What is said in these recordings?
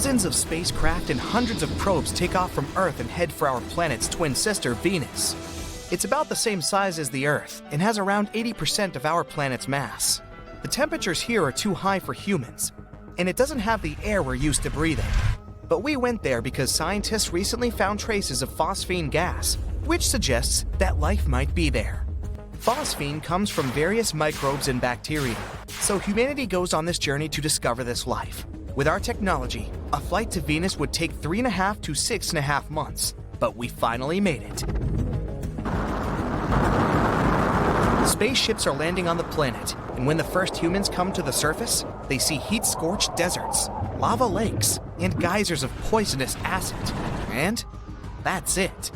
Dozens of spacecraft and hundreds of probes take off from Earth and head for our planet's twin sister, Venus. It's about the same size as the Earth and has around 80% of our planet's mass. The temperatures here are too high for humans, and it doesn't have the air we're used to breathing. But we went there because scientists recently found traces of phosphine gas, which suggests that life might be there. Phosphine comes from various microbes and bacteria, so humanity goes on this journey to discover this life. With our technology, a flight to Venus would take 3.5 to 6.5 months, but we finally made it. Spaceships are landing on the planet, and when the first humans come to the surface, they see heat-scorched deserts, lava lakes, and geysers of poisonous acid. And that's it.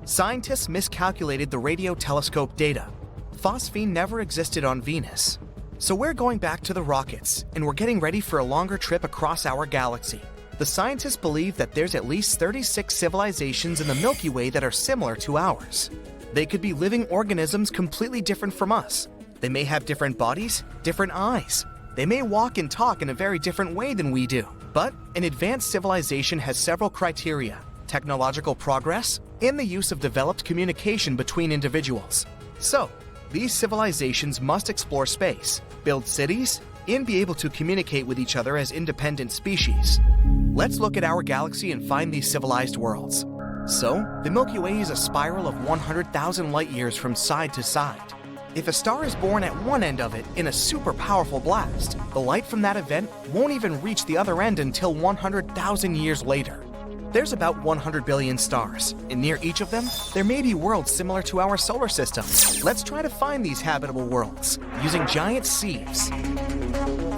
Scientists miscalculated the radio telescope data. Phosphine never existed on Venus. So we're going back to the rockets, and we're getting ready for a longer trip across our galaxy. The scientists believe that there's at least 36 civilizations in the Milky Way that are similar to ours. They could be living organisms completely different from us. They may have different bodies, different eyes. They may walk and talk in a very different way than we do. But an advanced civilization has several criteria: technological progress and the use of developed communication between individuals. So, these civilizations must explore space, build cities, and be able to communicate with each other as independent species. Let's look at our galaxy and find these civilized worlds. So, the Milky Way is a spiral of 100,000 light years from side to side. If a star is born at one end of it in a super powerful blast, the light from that event won't even reach the other end until 100,000 years later. There's about 100 billion stars, and near each of them, there may be worlds similar to our solar system. Let's try to find these habitable worlds using giant sieves.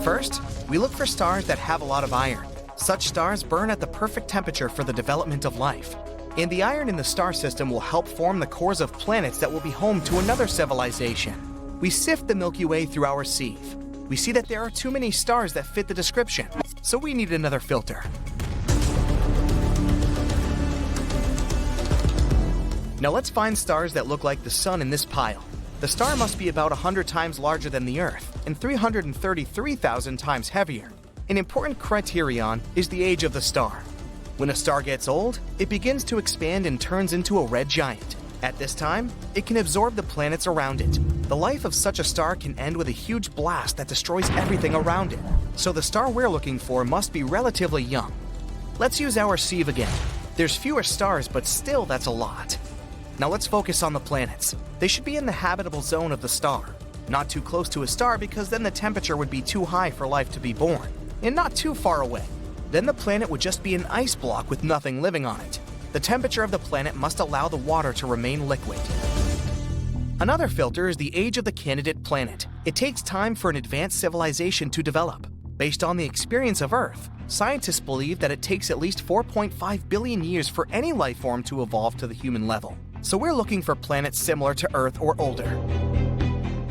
First, we look for stars that have a lot of iron. Such stars burn at the perfect temperature for the development of life. And the iron in the star system will help form the cores of planets that will be home to another civilization. We sift the Milky Way through our sieve. We see that there are too many stars that fit the description, so we need another filter. Now let's find stars that look like the Sun in this pile. The star must be about 100 times larger than the Earth and 333,000 times heavier. An important criterion is the age of the star. When a star gets old, it begins to expand and turns into a red giant. At this time, it can absorb the planets around it. The life of such a star can end with a huge blast that destroys everything around it. So the star we're looking for must be relatively young. Let's use our sieve again. There's fewer stars, but still that's a lot. Now let's focus on the planets. They should be in the habitable zone of the star. Not too close to a star because then the temperature would be too high for life to be born. And not too far away. Then the planet would just be an ice block with nothing living on it. The temperature of the planet must allow the water to remain liquid. Another filter is the age of the candidate planet. It takes time for an advanced civilization to develop. Based on the experience of Earth, scientists believe that it takes at least 4.5 billion years for any life form to evolve to the human level. So we're looking for planets similar to Earth or older.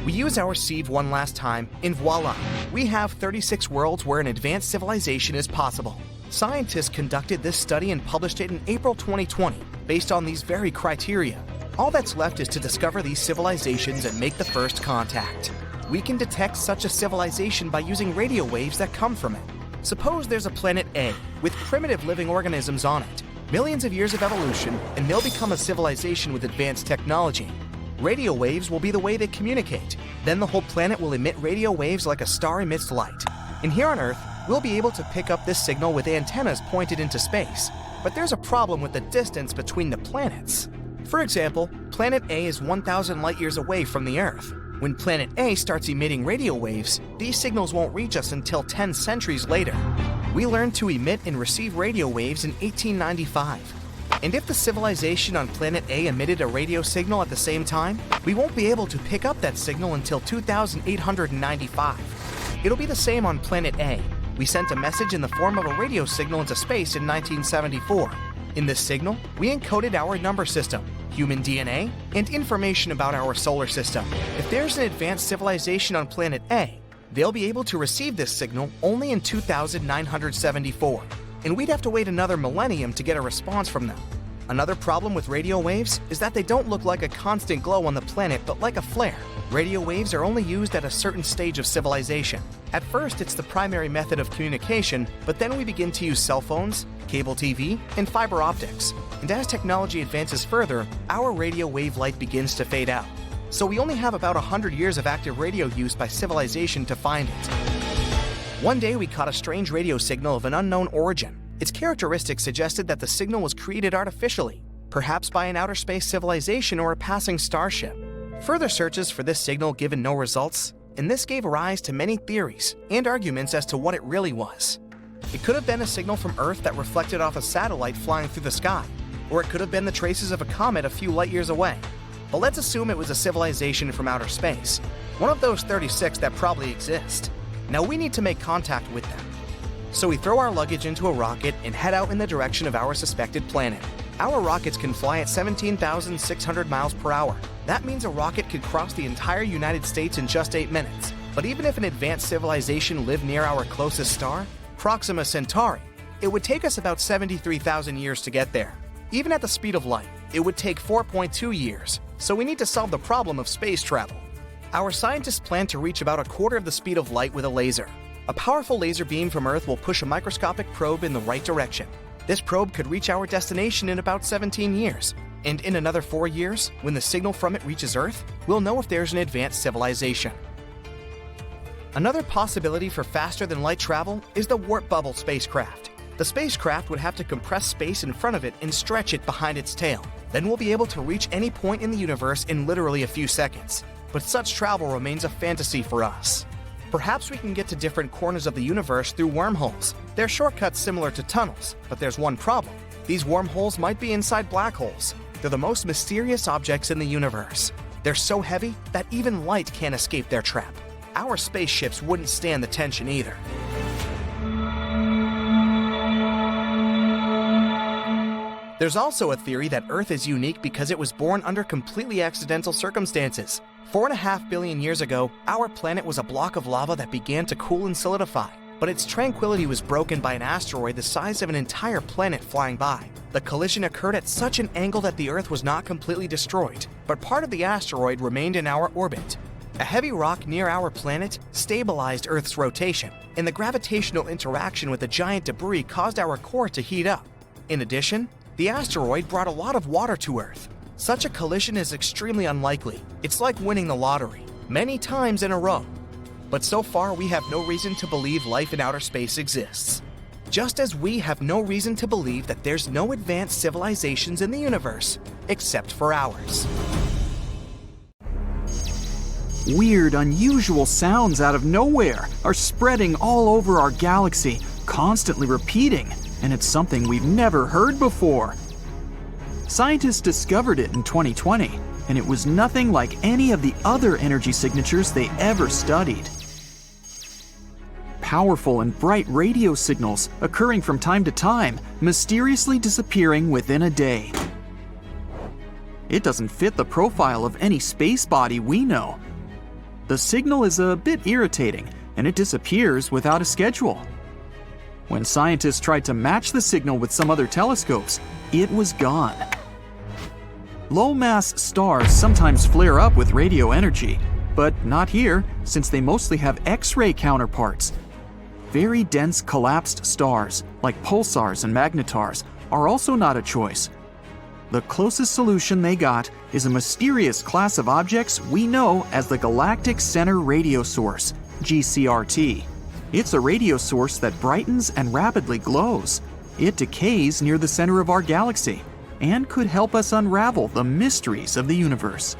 We use our sieve one last time, and voila! We have 36 worlds where an advanced civilization is possible. Scientists conducted this study and published it in April 2020, based on these very criteria. All that's left is to discover these civilizations and make the first contact. We can detect such a civilization by using radio waves that come from it. Suppose there's a planet A with primitive living organisms on it. Millions of years of evolution, and they'll become a civilization with advanced technology. Radio waves will be the way they communicate. Then the whole planet will emit radio waves like a star emits light. And here on Earth, we'll be able to pick up this signal with antennas pointed into space. But there's a problem with the distance between the planets. For example, planet A is 1,000 light years away from the Earth. When planet A starts emitting radio waves, these signals won't reach us until 10 centuries later. We learned to emit and receive radio waves in 1895. And if the civilization on planet A emitted a radio signal at the same time, we won't be able to pick up that signal until 2895. It'll be the same on planet A. We sent a message in the form of a radio signal into space in 1974. In this signal, we encoded our number system, human DNA, and information about our solar system. If there's an advanced civilization on planet A, they'll be able to receive this signal only in 2974, and we'd have to wait another millennium to get a response from them. Another problem with radio waves is that they don't look like a constant glow on the planet, but like a flare. Radio waves are only used at a certain stage of civilization. At first, it's the primary method of communication, but then we begin to use cell phones, cable TV, and fiber optics. And as technology advances further, our radio wave light begins to fade out. So we only have about 100 years of active radio use by civilization to find it. One day we caught a strange radio signal of an unknown origin. Its characteristics suggested that the signal was created artificially, perhaps by an outer space civilization or a passing starship. Further searches for this signal given no results, and this gave rise to many theories and arguments as to what it really was. It could have been a signal from Earth that reflected off a satellite flying through the sky, or it could have been the traces of a comet a few light years away. But let's assume it was a civilization from outer space, one of those 36 that probably exist. Now we need to make contact with them. So we throw our luggage into a rocket and head out in the direction of our suspected planet. Our rockets can fly at 17,600 miles per hour. That means a rocket could cross the entire United States in just 8 minutes. But even if an advanced civilization lived near our closest star, Proxima Centauri, it would take us about 73,000 years to get there. Even at the speed of light, it would take 4.2 years. So we need to solve the problem of space travel. Our scientists plan to reach about a quarter of the speed of light with a laser. A powerful laser beam from Earth will push a microscopic probe in the right direction. This probe could reach our destination in about 17 years. And in another 4 years, when the signal from it reaches Earth, we'll know if there's an advanced civilization. Another possibility for faster-than-light travel is the warp bubble spacecraft. The spacecraft would have to compress space in front of it and stretch it behind its tail. Then we'll be able to reach any point in the universe in literally a few seconds. But such travel remains a fantasy for us. Perhaps we can get to different corners of the universe through wormholes. They're shortcuts similar to tunnels, but there's one problem. These wormholes might be inside black holes. They're the most mysterious objects in the universe. They're so heavy that even light can't escape their trap. Our spaceships wouldn't stand the tension either. There's also a theory that Earth is unique because it was born under completely accidental circumstances. 4.5 billion years ago, our planet was a block of lava that began to cool and solidify. But its tranquility was broken by an asteroid the size of an entire planet flying by. The collision occurred at such an angle that the Earth was not completely destroyed, but part of the asteroid remained in our orbit. A heavy rock near our planet stabilized Earth's rotation, and the gravitational interaction with the giant debris caused our core to heat up. In addition, the asteroid brought a lot of water to Earth. Such a collision is extremely unlikely. It's like winning the lottery, many times in a row. But so far, we have no reason to believe life in outer space exists. Just as we have no reason to believe that there's no advanced civilizations in the universe, except for ours. Weird, unusual sounds out of nowhere are spreading all over our galaxy, constantly repeating, and it's something we've never heard before. Scientists discovered it in 2020, and it was nothing like any of the other energy signatures they ever studied. Powerful and bright radio signals occurring from time to time, mysteriously disappearing within a day. It doesn't fit the profile of any space body we know. The signal is a bit irritating, and it disappears without a schedule. When scientists tried to match the signal with some other telescopes, it was gone. Low-mass stars sometimes flare up with radio energy, but not here, since they mostly have X-ray counterparts. Very dense collapsed stars, like pulsars and magnetars, are also not a choice. The closest solution they got is a mysterious class of objects we know as the Galactic Center Radio Source, GCRT. It's a radio source that brightens and rapidly glows. It decays near the center of our galaxy and could help us unravel the mysteries of the universe.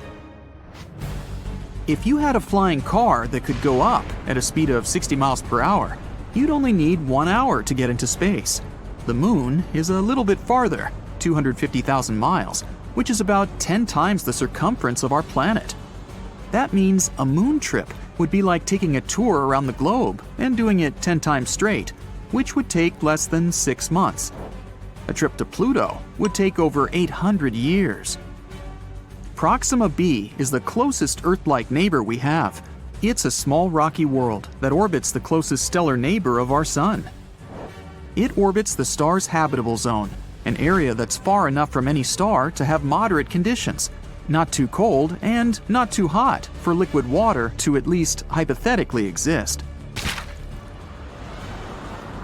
If you had a flying car that could go up at a speed of 60 miles per hour, you'd only need 1 hour to get into space. The moon is a little bit farther, 250,000 miles, which is about 10 times the circumference of our planet. That means a moon trip would be like taking a tour around the globe and doing it 10 times straight, which would take less than 6 months. A trip to Pluto would take over 800 years. Proxima b is the closest Earth-like neighbor we have. It's a small rocky world that orbits the closest stellar neighbor of our Sun. It orbits the star's habitable zone, an area that's far enough from any star to have moderate conditions, not too cold and not too hot for liquid water to at least hypothetically exist.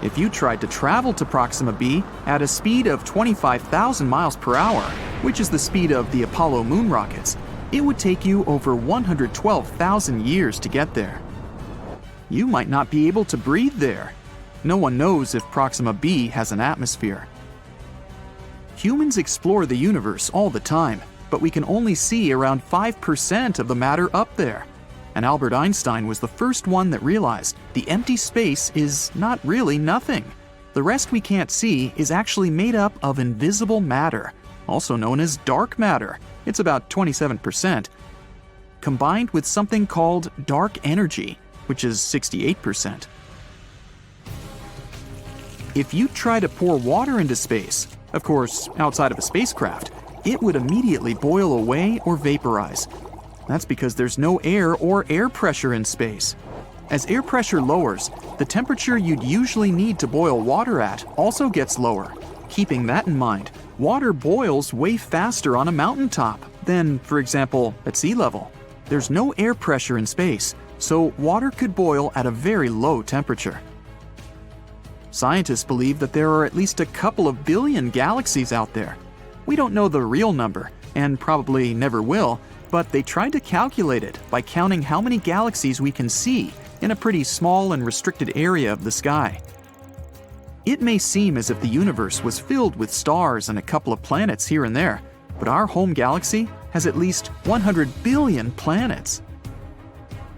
If you tried to travel to Proxima b at a speed of 25,000 miles per hour, which is the speed of the Apollo moon rockets, it would take you over 112,000 years to get there. You might not be able to breathe there. No one knows if Proxima b has an atmosphere. Humans explore the universe all the time, but we can only see around 5% of the matter up there. And Albert Einstein was the first one that realized the empty space is not really nothing. The rest we can't see is actually made up of invisible matter, also known as dark matter. It's about 27%, combined with something called dark energy, which is 68%. If you try to pour water into space, of course, outside of a spacecraft, it would immediately boil away or vaporize. That's because there's no air or air pressure in space. As air pressure lowers, the temperature you'd usually need to boil water at also gets lower. Keeping that in mind, water boils way faster on a mountaintop than, for example, at sea level. There's no air pressure in space, so water could boil at a very low temperature. Scientists believe that there are at least a couple of billion galaxies out there. We don't know the real number, and probably never will, but they tried to calculate it by counting how many galaxies we can see in a pretty small and restricted area of the sky. It may seem as if the universe was filled with stars and a couple of planets here and there, but our home galaxy has at least 100 billion planets.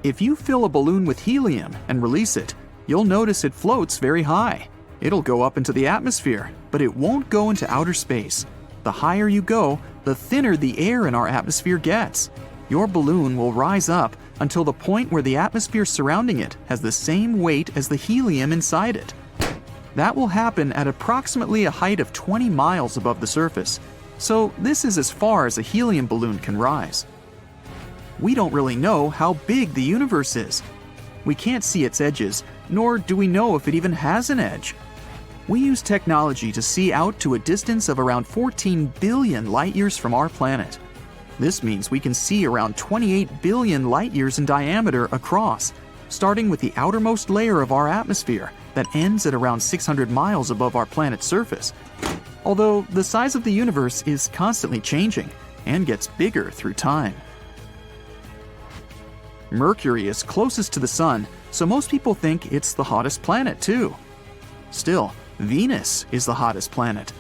If you fill a balloon with helium and release it, you'll notice it floats very high. It'll go up into the atmosphere, but it won't go into outer space. The higher you go, the thinner the air in our atmosphere gets. Your balloon will rise up until the point where the atmosphere surrounding it has the same weight as the helium inside it. That will happen at approximately a height of 20 miles above the surface, so this is as far as a helium balloon can rise. We don't really know how big the universe is. We can't see its edges, nor do we know if it even has an edge. We use technology to see out to a distance of around 14 billion light-years from our planet. This means we can see around 28 billion light-years in diameter across, starting with the outermost layer of our atmosphere that ends at around 600 miles above our planet's surface. Although the size of the universe is constantly changing and gets bigger through time. Mercury is closest to the Sun, so most people think it's the hottest planet too. Still, Venus is the hottest planet.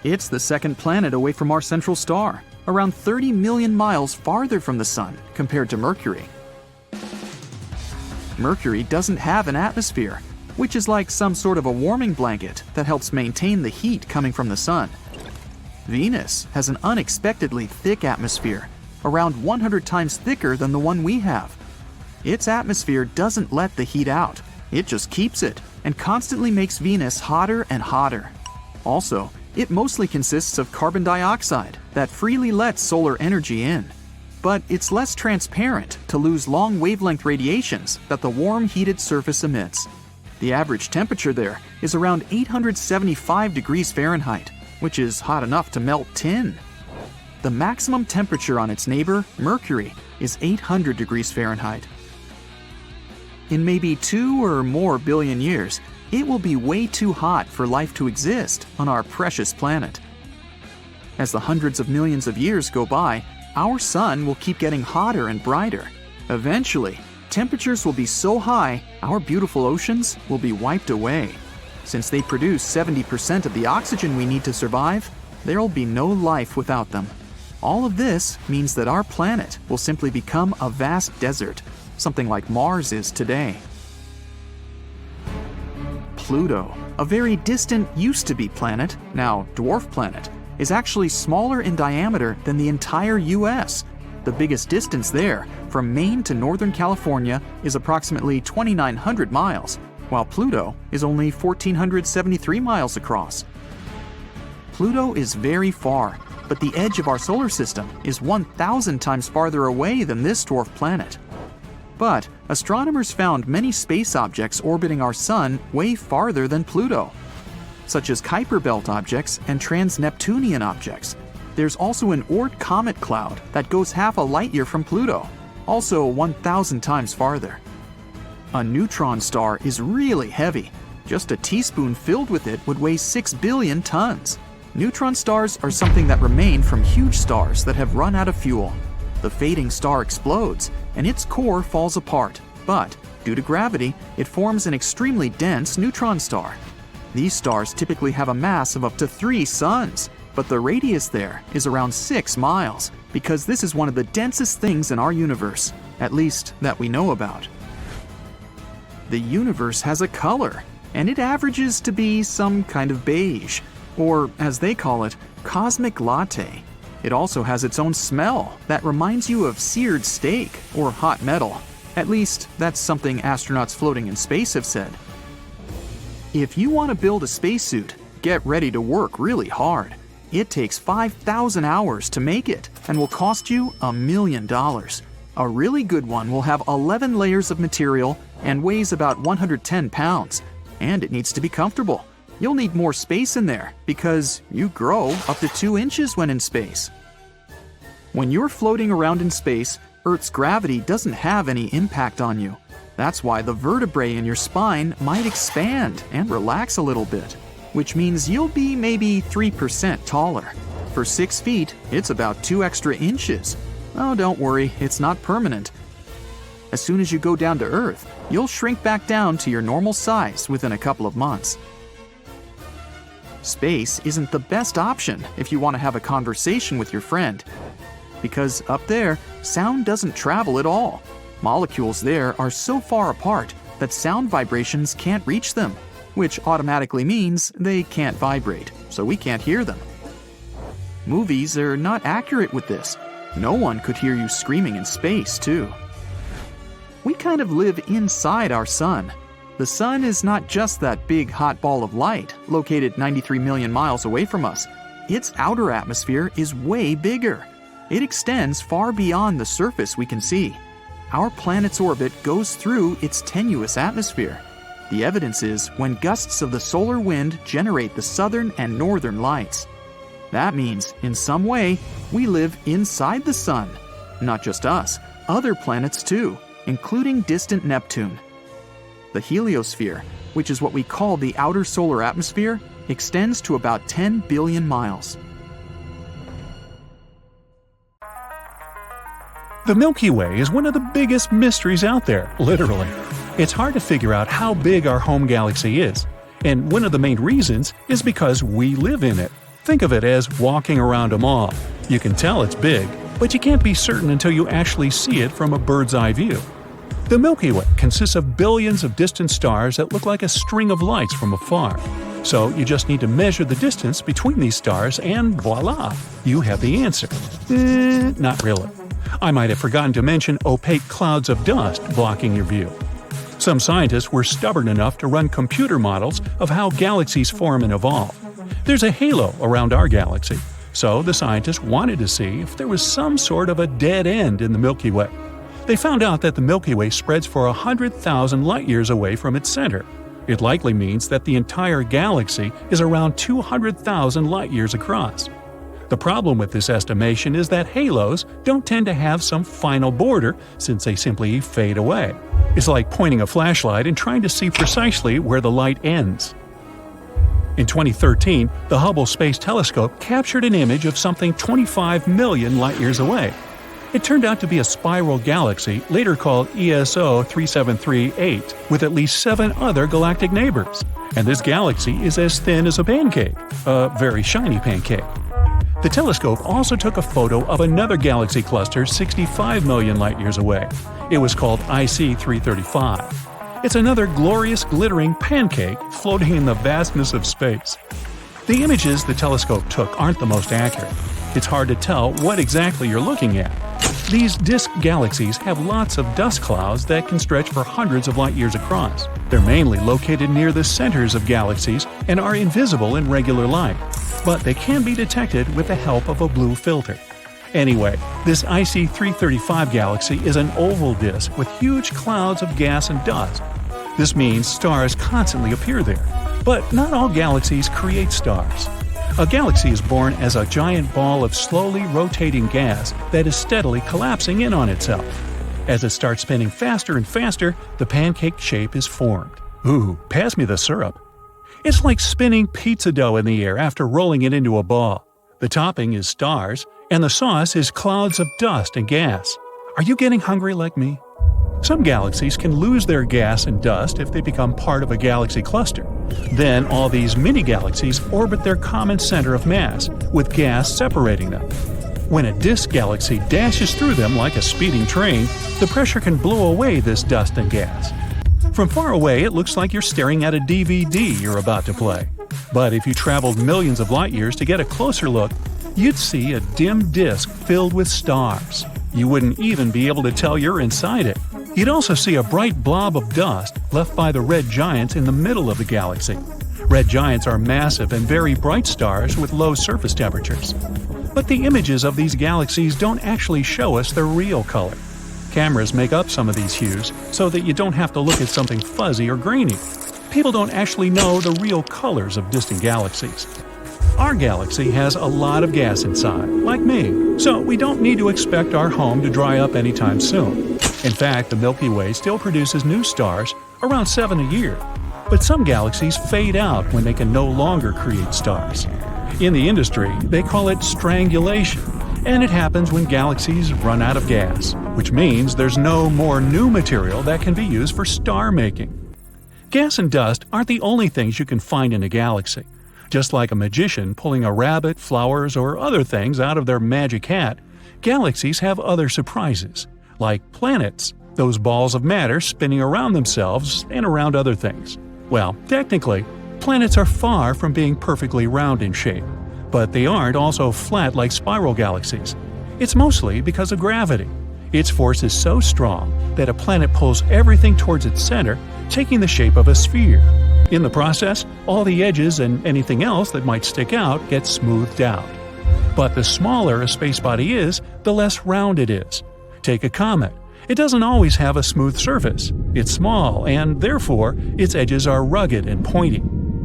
It's the second planet away from our central star, around 30 million miles farther from the Sun compared to Mercury. Mercury doesn't have an atmosphere, which is like some sort of a warming blanket that helps maintain the heat coming from the Sun. Venus has an unexpectedly thick atmosphere, around 100 times thicker than the one we have. Its atmosphere doesn't let the heat out, it just keeps it, and constantly makes Venus hotter and hotter. Also, it mostly consists of carbon dioxide that freely lets solar energy in. But it's less transparent to lose long wavelength radiations that the warm heated surface emits. The average temperature there is around 875 degrees Fahrenheit, which is hot enough to melt tin. The maximum temperature on its neighbor, Mercury, is 800 degrees Fahrenheit. In maybe 2 or more billion years, it will be way too hot for life to exist on our precious planet. As the hundreds of millions of years go by, our sun will keep getting hotter and brighter. Eventually, temperatures will be so high, our beautiful oceans will be wiped away. Since they produce 70% of the oxygen we need to survive, there'll be no life without them. All of this means that our planet will simply become a vast desert, something like Mars is today. Pluto, a very distant used-to-be planet, now dwarf planet, is actually smaller in diameter than the entire US. The biggest distance there, from Maine to Northern California, is approximately 2,900 miles, while Pluto is only 1,473 miles across. Pluto is very far, but the edge of our solar system is 1,000 times farther away than this dwarf planet. But astronomers found many space objects orbiting our sun way farther than Pluto. such as Kuiper Belt objects and trans-Neptunian objects. There's also an Oort comet cloud that goes half a light year from Pluto, also 1,000 times farther. A neutron star is really heavy. Just a teaspoon filled with it would weigh 6 billion tons. Neutron stars are something that remain from huge stars that have run out of fuel. The fading star explodes, and its core falls apart, but due to gravity, it forms an extremely dense neutron star. These stars typically have a mass of up to 3 suns, but the radius there is around 6 miles, because this is one of the densest things in our universe, at least that we know about. The universe has a color, and it averages to be some kind of beige, or as they call it, cosmic latte. It also has its own smell that reminds you of seared steak or hot metal. At least, that's something astronauts floating in space have said. If you want to build a spacesuit, get ready to work really hard. It takes 5,000 hours to make it and will cost you $1 million. A really good one will have 11 layers of material and weighs about 110 pounds, and it needs to be comfortable. You'll need more space in there because you grow up to 2 inches when in space. When you're floating around in space, Earth's gravity doesn't have any impact on you. That's why the vertebrae in your spine might expand and relax a little bit, which means you'll be maybe 3% taller. For 6 feet, it's about 2 extra inches. Oh, don't worry, it's not permanent. As soon as you go down to Earth, you'll shrink back down to your normal size within a couple of months. Space isn't the best option if you want to have a conversation with your friend, because up there, sound doesn't travel at all. Molecules there are so far apart that sound vibrations can't reach them, which automatically means they can't vibrate, so we can't hear them. Movies are not accurate with this. No one could hear you screaming in space, too. We kind of live inside our sun. The sun is not just that big hot ball of light located 93 million miles away from us. Its outer atmosphere is way bigger. It extends far beyond the surface we can see. Our planet's orbit goes through its tenuous atmosphere. The evidence is when gusts of the solar wind generate the southern and northern lights. That means, in some way, we live inside the sun. Not just us, other planets too, including distant Neptune. The heliosphere, which is what we call the outer solar atmosphere, extends to about 10 billion miles. The Milky Way is one of the biggest mysteries out there, literally. It's hard to figure out how big our home galaxy is, and one of the main reasons is because we live in it. Think of it as walking around a mall. You can tell it's big, but you can't be certain until you actually see it from a bird's eye view. The Milky Way consists of billions of distant stars that look like a string of lights from afar. So you just need to measure the distance between these stars and voila, you have the answer. Not really. I might have forgotten to mention opaque clouds of dust blocking your view. Some scientists were stubborn enough to run computer models of how galaxies form and evolve. There's a halo around our galaxy, so the scientists wanted to see if there was some sort of a dead end in the Milky Way. They found out that the Milky Way spreads for 100,000 light-years away from its center. It likely means that the entire galaxy is around 200,000 light-years across. The problem with this estimation is that halos don't tend to have some final border since they simply fade away. It's like pointing a flashlight and trying to see precisely where the light ends. In 2013, the Hubble Space Telescope captured an image of something 25 million light-years away. It turned out to be a spiral galaxy, later called ESO 3738, with at least 7 other galactic neighbors. And this galaxy is as thin as a pancake, a very shiny pancake. The telescope also took a photo of another galaxy cluster 65 million light-years away. It was called IC 335. It's another glorious glittering pancake floating in the vastness of space. The images the telescope took aren't the most accurate. It's hard to tell what exactly you're looking at. These disk galaxies have lots of dust clouds that can stretch for hundreds of light-years across. They're mainly located near the centers of galaxies and are invisible in regular light, but they can be detected with the help of a blue filter. Anyway, this IC 335 galaxy is an oval disk with huge clouds of gas and dust. This means stars constantly appear there. But not all galaxies create stars. A galaxy is born as a giant ball of slowly rotating gas that is steadily collapsing in on itself. As it starts spinning faster and faster, the pancake shape is formed. Ooh, pass me the syrup. It's like spinning pizza dough in the air after rolling it into a ball. The topping is stars, and the sauce is clouds of dust and gas. Are you getting hungry like me? Some galaxies can lose their gas and dust if they become part of a galaxy cluster. Then all these mini-galaxies orbit their common center of mass, with gas separating them. When a disk galaxy dashes through them like a speeding train, the pressure can blow away this dust and gas. From far away, it looks like you're staring at a DVD you're about to play. But if you traveled millions of light years to get a closer look, you'd see a dim disk filled with stars. You wouldn't even be able to tell you're inside it. You'd also see a bright blob of dust left by the red giants in the middle of the galaxy. Red giants are massive and very bright stars with low surface temperatures. But the images of these galaxies don't actually show us their real color. Cameras make up some of these hues so that you don't have to look at something fuzzy or grainy. People don't actually know the real colors of distant galaxies. Our galaxy has a lot of gas inside, like me, so we don't need to expect our home to dry up anytime soon. In fact, the Milky Way still produces new stars, around 7 a year. But some galaxies fade out when they can no longer create stars. In the industry, they call it strangulation, and it happens when galaxies run out of gas, which means there's no more new material that can be used for star making. Gas and dust aren't the only things you can find in a galaxy. Just like a magician pulling a rabbit, flowers, or other things out of their magic hat, galaxies have other surprises, like planets, those balls of matter spinning around themselves and around other things. Well, technically, planets are far from being perfectly round in shape, but they aren't also flat like spiral galaxies. It's mostly because of gravity. Its force is so strong that a planet pulls everything towards its center, taking the shape of a sphere. In the process, all the edges and anything else that might stick out gets smoothed out. But the smaller a space body is, the less round it is. Take a comet. It doesn't always have a smooth surface. It's small, and therefore, its edges are rugged and pointy.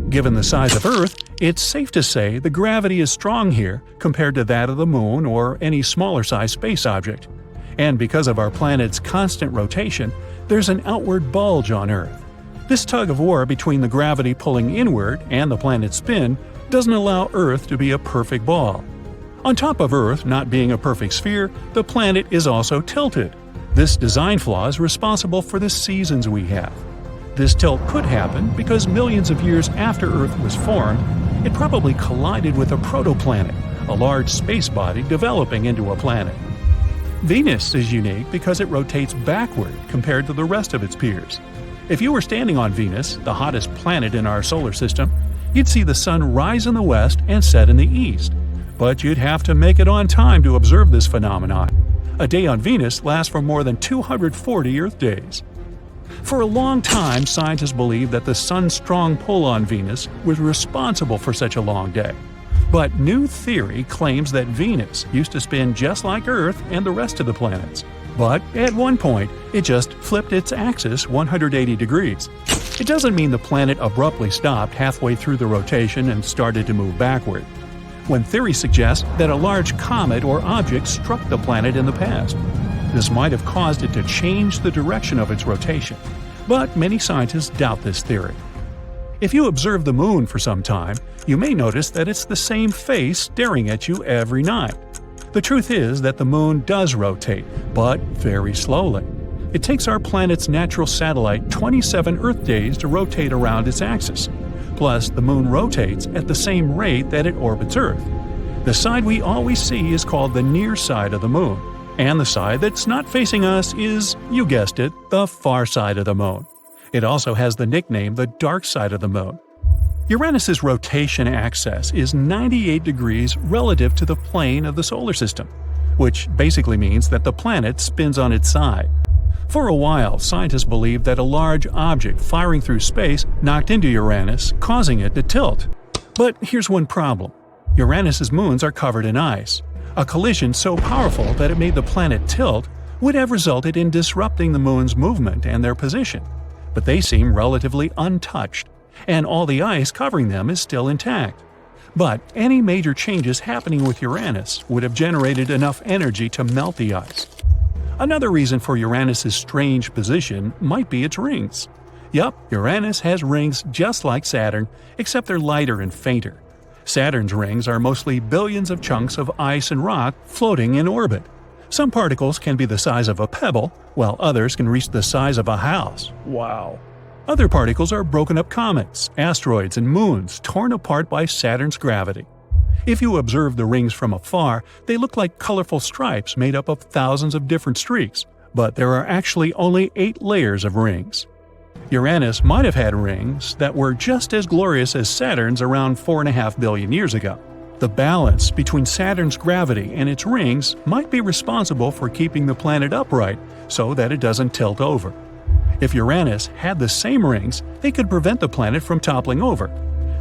Given the size of Earth, it's safe to say the gravity is strong here compared to that of the Moon or any smaller-sized space object. And because of our planet's constant rotation, there's an outward bulge on Earth. This tug-of-war between the gravity pulling inward and the planet's spin doesn't allow Earth to be a perfect ball. On top of Earth not being a perfect sphere, the planet is also tilted. This design flaw is responsible for the seasons we have. This tilt could happen because millions of years after Earth was formed, it probably collided with a protoplanet, a large space body developing into a planet. Venus is unique because it rotates backward compared to the rest of its peers. If you were standing on Venus, the hottest planet in our solar system, you'd see the sun rise in the west and set in the east. But you'd have to make it on time to observe this phenomenon. A day on Venus lasts for more than 240 Earth days. For a long time, scientists believed that the sun's strong pull on Venus was responsible for such a long day. But new theory claims that Venus used to spin just like Earth and the rest of the planets. But at one point, it just flipped its axis 180 degrees. It doesn't mean the planet abruptly stopped halfway through the rotation and started to move backward. One theory suggests that a large comet or object struck the planet in the past. This might have caused it to change the direction of its rotation, but many scientists doubt this theory. If you observe the moon for some time, you may notice that it's the same face staring at you every night. The truth is that the moon does rotate, but very slowly. It takes our planet's natural satellite 27 Earth days to rotate around its axis. Plus, the moon rotates at the same rate that it orbits Earth. The side we always see is called the near side of the moon, and the side that's not facing us is, you guessed it, the far side of the moon. It also has the nickname the dark side of the moon. Uranus's rotation axis is 98 degrees relative to the plane of the solar system, which basically means that the planet spins on its side. For a while, scientists believed that a large object firing through space knocked into Uranus, causing it to tilt. But here's one problem. Uranus's moons are covered in ice. A collision so powerful that it made the planet tilt would have resulted in disrupting the moon's movement and their position. But they seem relatively untouched. and all the ice covering them is still intact. But any major changes happening with Uranus would have generated enough energy to melt the ice. Another reason for Uranus's strange position might be its rings. Yup, Uranus has rings just like Saturn, except they're lighter and fainter. Saturn's rings are mostly billions of chunks of ice and rock floating in orbit. Some particles can be the size of a pebble, while others can reach the size of a house. Wow! Other particles are broken up comets, asteroids, and moons torn apart by Saturn's gravity. If you observe the rings from afar, they look like colorful stripes made up of thousands of different streaks, but there are actually only 8 layers of rings. Uranus might have had rings that were just as glorious as Saturn's around 4.5 billion years ago. The balance between Saturn's gravity and its rings might be responsible for keeping the planet upright so that it doesn't tilt over. If Uranus had the same rings, they could prevent the planet from toppling over.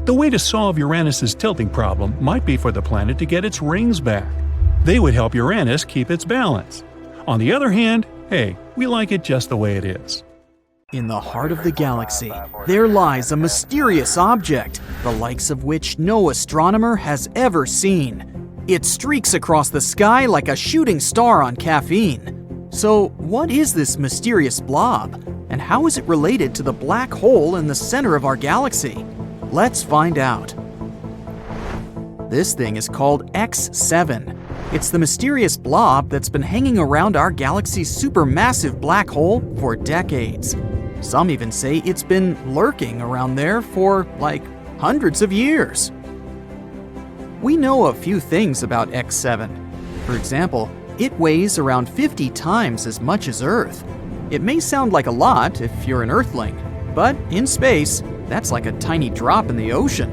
The way to solve Uranus's tilting problem might be for the planet to get its rings back. They would help Uranus keep its balance. On the other hand, hey, we like it just the way it is. In the heart of the galaxy, there lies a mysterious object, the likes of which no astronomer has ever seen. It streaks across the sky like a shooting star on caffeine. So, what is this mysterious blob? And how is it related to the black hole in the center of our galaxy? Let's find out. This thing is called X7. It's the mysterious blob that's been hanging around our galaxy's supermassive black hole for decades. Some even say it's been lurking around there for, hundreds of years. We know a few things about X7. For example, it weighs around 50 times as much as Earth. It may sound like a lot if you're an Earthling, but in space, that's like a tiny drop in the ocean.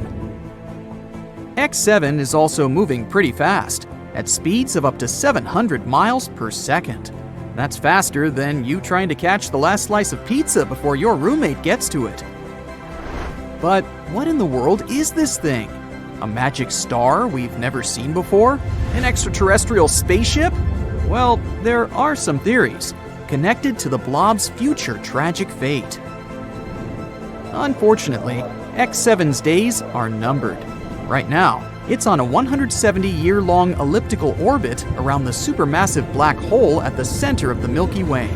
X7 is also moving pretty fast, at speeds of up to 700 miles per second. That's faster than you trying to catch the last slice of pizza before your roommate gets to it. But what in the world is this thing? A magic star we've never seen before? An extraterrestrial spaceship? Well, there are some theories connected to the blob's future tragic fate. Unfortunately, X7's days are numbered. Right now, it's on a 170-year-long elliptical orbit around the supermassive black hole at the center of the Milky Way.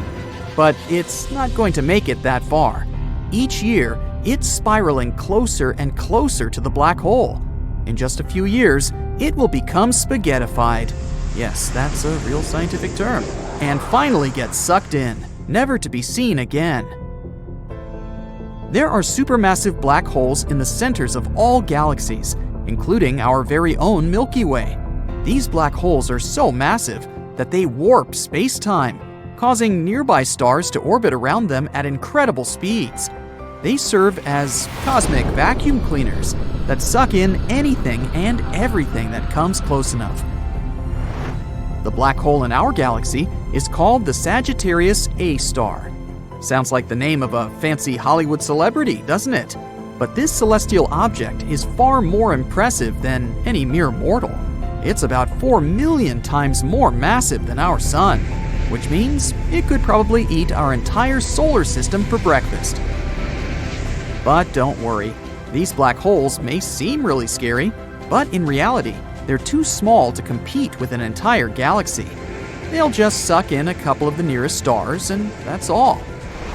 But it's not going to make it that far. Each year, it's spiraling closer and closer to the black hole. In just a few years, it will become spaghettified. Yes, that's a real scientific term. And finally get sucked in, never to be seen again. There are supermassive black holes in the centers of all galaxies, including our very own Milky Way. These black holes are so massive that they warp space-time, causing nearby stars to orbit around them at incredible speeds. They serve as cosmic vacuum cleaners that suck in anything and everything that comes close enough. The black hole in our galaxy is called the Sagittarius A star. Sounds like the name of a fancy Hollywood celebrity, doesn't it? But this celestial object is far more impressive than any mere mortal. It's about 4 million times more massive than our sun, which means it could probably eat our entire solar system for breakfast. But don't worry, these black holes may seem really scary, but in reality, they're too small to compete with an entire galaxy. They'll just suck in a couple of the nearest stars, and that's all.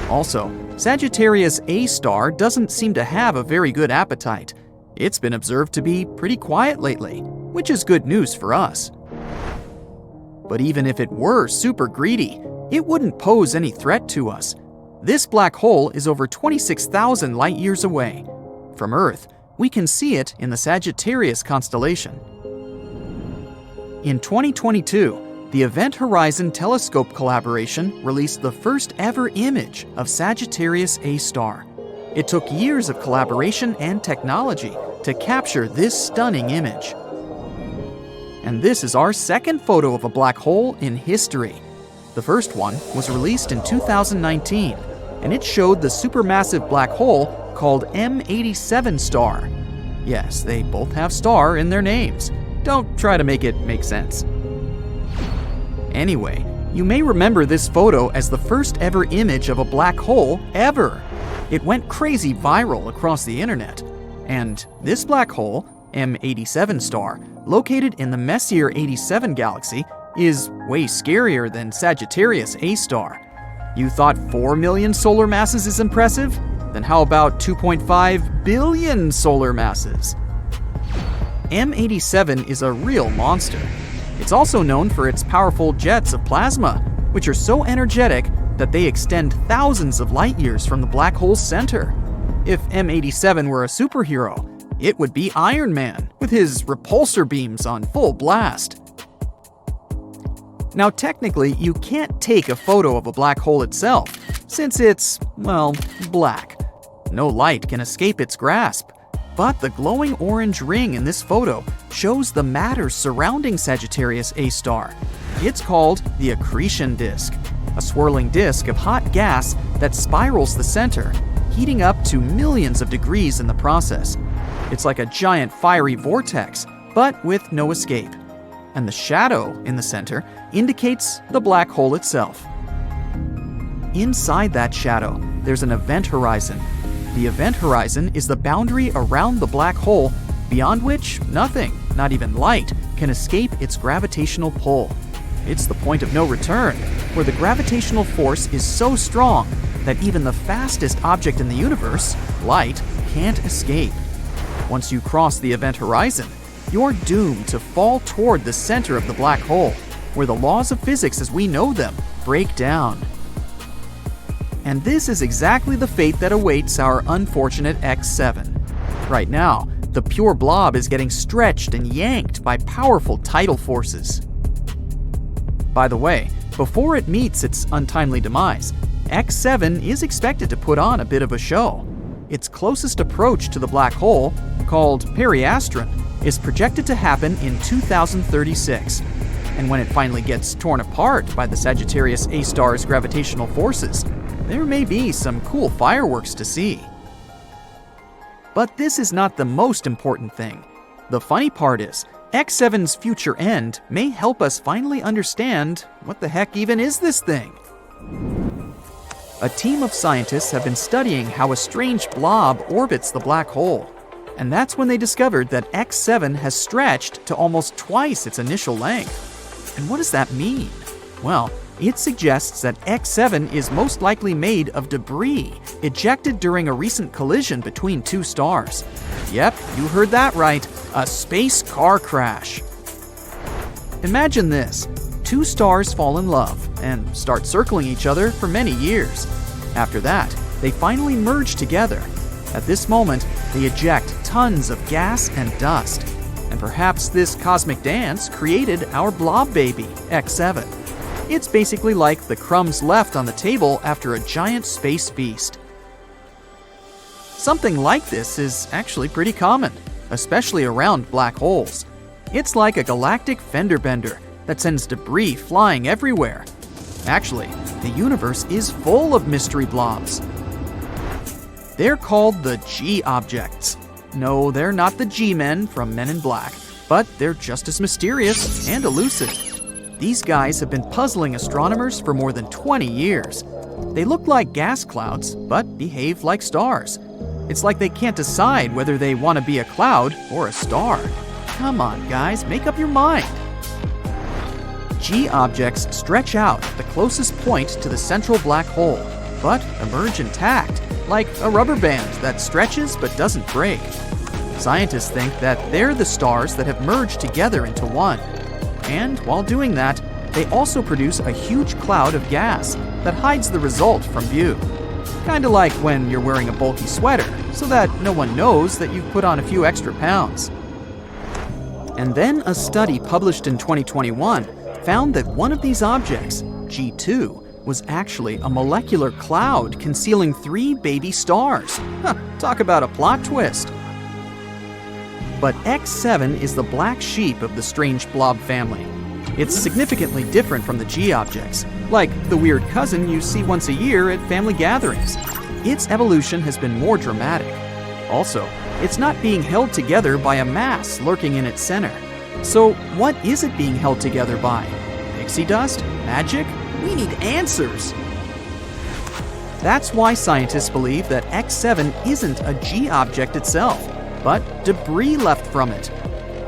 Also, Sagittarius A star doesn't seem to have a very good appetite. It's been observed to be pretty quiet lately, which is good news for us. But even if it were super greedy, it wouldn't pose any threat to us. This black hole is over 26,000 light years away. From Earth, we can see it in the Sagittarius constellation. In 2022, the Event Horizon Telescope collaboration released the first ever image of Sagittarius A star. It took years of collaboration and technology to capture this stunning image. And this is our second photo of a black hole in history. The first one was released in 2019, and it showed the supermassive black hole called M87 star. Yes, they both have star in their names. Don't try to make it make sense. Anyway, you may remember this photo as the first ever image of a black hole ever. it went crazy viral across the internet. And this black hole, M87 star, located in the Messier 87 galaxy, is way scarier than Sagittarius A star. You thought 4 million solar masses is impressive? Then how about 2.5 billion solar masses? M87 is a real monster. It's also known for its powerful jets of plasma, which are so energetic that they extend thousands of light years from the black hole's center. If M87 were a superhero, it would be Iron Man, with his repulsor beams on full blast. Now technically, you can't take a photo of a black hole itself, since it's, well, black. No light can escape its grasp. But the glowing orange ring in this photo shows the matter surrounding Sagittarius A star. It's called the accretion disk, a swirling disk of hot gas that spirals the center, heating up to millions of degrees in the process. It's like a giant fiery vortex, but with no escape. And the shadow in the center indicates the black hole itself. Inside that shadow, there's an event horizon. The event horizon is the boundary around the black hole, beyond which nothing, not even light, can escape its gravitational pull. It's the point of no return, where the gravitational force is so strong that even the fastest object in the universe, light, can't escape. Once you cross the event horizon, you're doomed to fall toward the center of the black hole, where the laws of physics as we know them break down. And this is exactly the fate that awaits our unfortunate X7. Right now, the pure blob is getting stretched and yanked by powerful tidal forces. By the way, before it meets its untimely demise, X7 is expected to put on a bit of a show. Its closest approach to the black hole, called periastron, is projected to happen in 2036. And when it finally gets torn apart by the Sagittarius A star's gravitational forces, there may be some cool fireworks to see. But this is not the most important thing. The funny part is, X7's future end may help us finally understand what the heck even is this thing. A team of scientists have been studying how a strange blob orbits the black hole. And that's when they discovered that X7 has stretched to almost twice its initial length. And what does that mean? Well, it suggests that X7 is most likely made of debris ejected during a recent collision between two stars. Yep, you heard that right, a space car crash. Imagine this. Two stars fall in love and start circling each other for many years. After that, they finally merge together. At this moment, they eject tons of gas and dust. And perhaps this cosmic dance created our blob baby, X7. It's basically like the crumbs left on the table after a giant space feast. Something like this is actually pretty common, especially around black holes. It's like a galactic fender bender that sends debris flying everywhere. Actually, the universe is full of mystery blobs. They're called the G objects. No, they're not the G-men from Men in Black, but they're just as mysterious and elusive. These guys have been puzzling astronomers for more than 20 years. They look like gas clouds, but behave like stars. It's like they can't decide whether they want to be a cloud or a star. Come on, guys, make up your mind. G objects stretch out at the closest point to the central black hole, but emerge intact, like a rubber band that stretches but doesn't break. Scientists think that they're the stars that have merged together into one. And while doing that, they also produce a huge cloud of gas that hides the result from view. Kinda like when you're wearing a bulky sweater, so that no one knows that you've put on a few extra pounds. And then a study published in 2021 found that one of these objects, G2, was actually a molecular cloud concealing 3 baby stars. Talk about a plot twist. But X7 is the black sheep of the strange blob family. It's significantly different from the G objects, like the weird cousin you see once a year at family gatherings. Its evolution has been more dramatic. Also, it's not being held together by a mass lurking in its center. So what is it being held together by? Pixie dust? Magic? We need answers! That's why scientists believe that X7 isn't a G object itself, but debris left from it.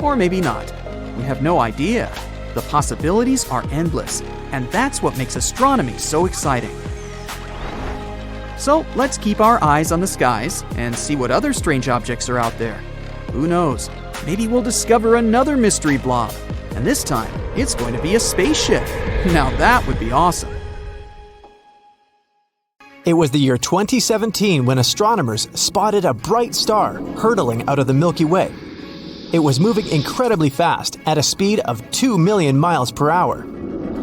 Or maybe not. We have no idea. The possibilities are endless, and that's what makes astronomy so exciting. So let's keep our eyes on the skies and see what other strange objects are out there. Who knows? Maybe we'll discover another mystery blob, and this time it's going to be a spaceship. Now that would be awesome. It was the year 2017 when astronomers spotted a bright star hurtling out of the Milky Way. It was moving incredibly fast at a speed of 2 million miles per hour.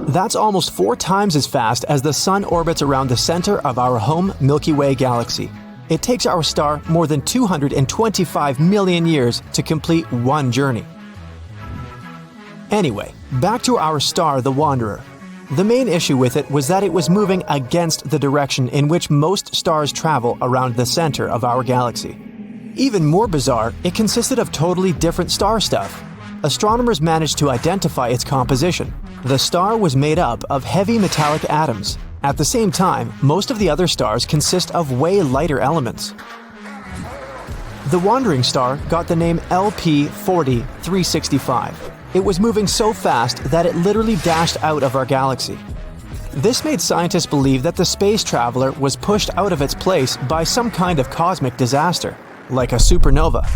That's almost 4 times as fast as the Sun orbits around the center of our home Milky Way galaxy. It takes our star more than 225 million years to complete one journey. Anyway, back to our star, the Wanderer. The main issue with it was that it was moving against the direction in which most stars travel around the center of our galaxy. Even more bizarre, it consisted of totally different star stuff. Astronomers managed to identify its composition. The star was made up of heavy metallic atoms. At the same time, most of the other stars consist of way lighter elements. The wandering star got the name LP-40-365. It was moving so fast that it literally dashed out of our galaxy. This made scientists believe that the space traveler was pushed out of its place by some kind of cosmic disaster, like a supernova.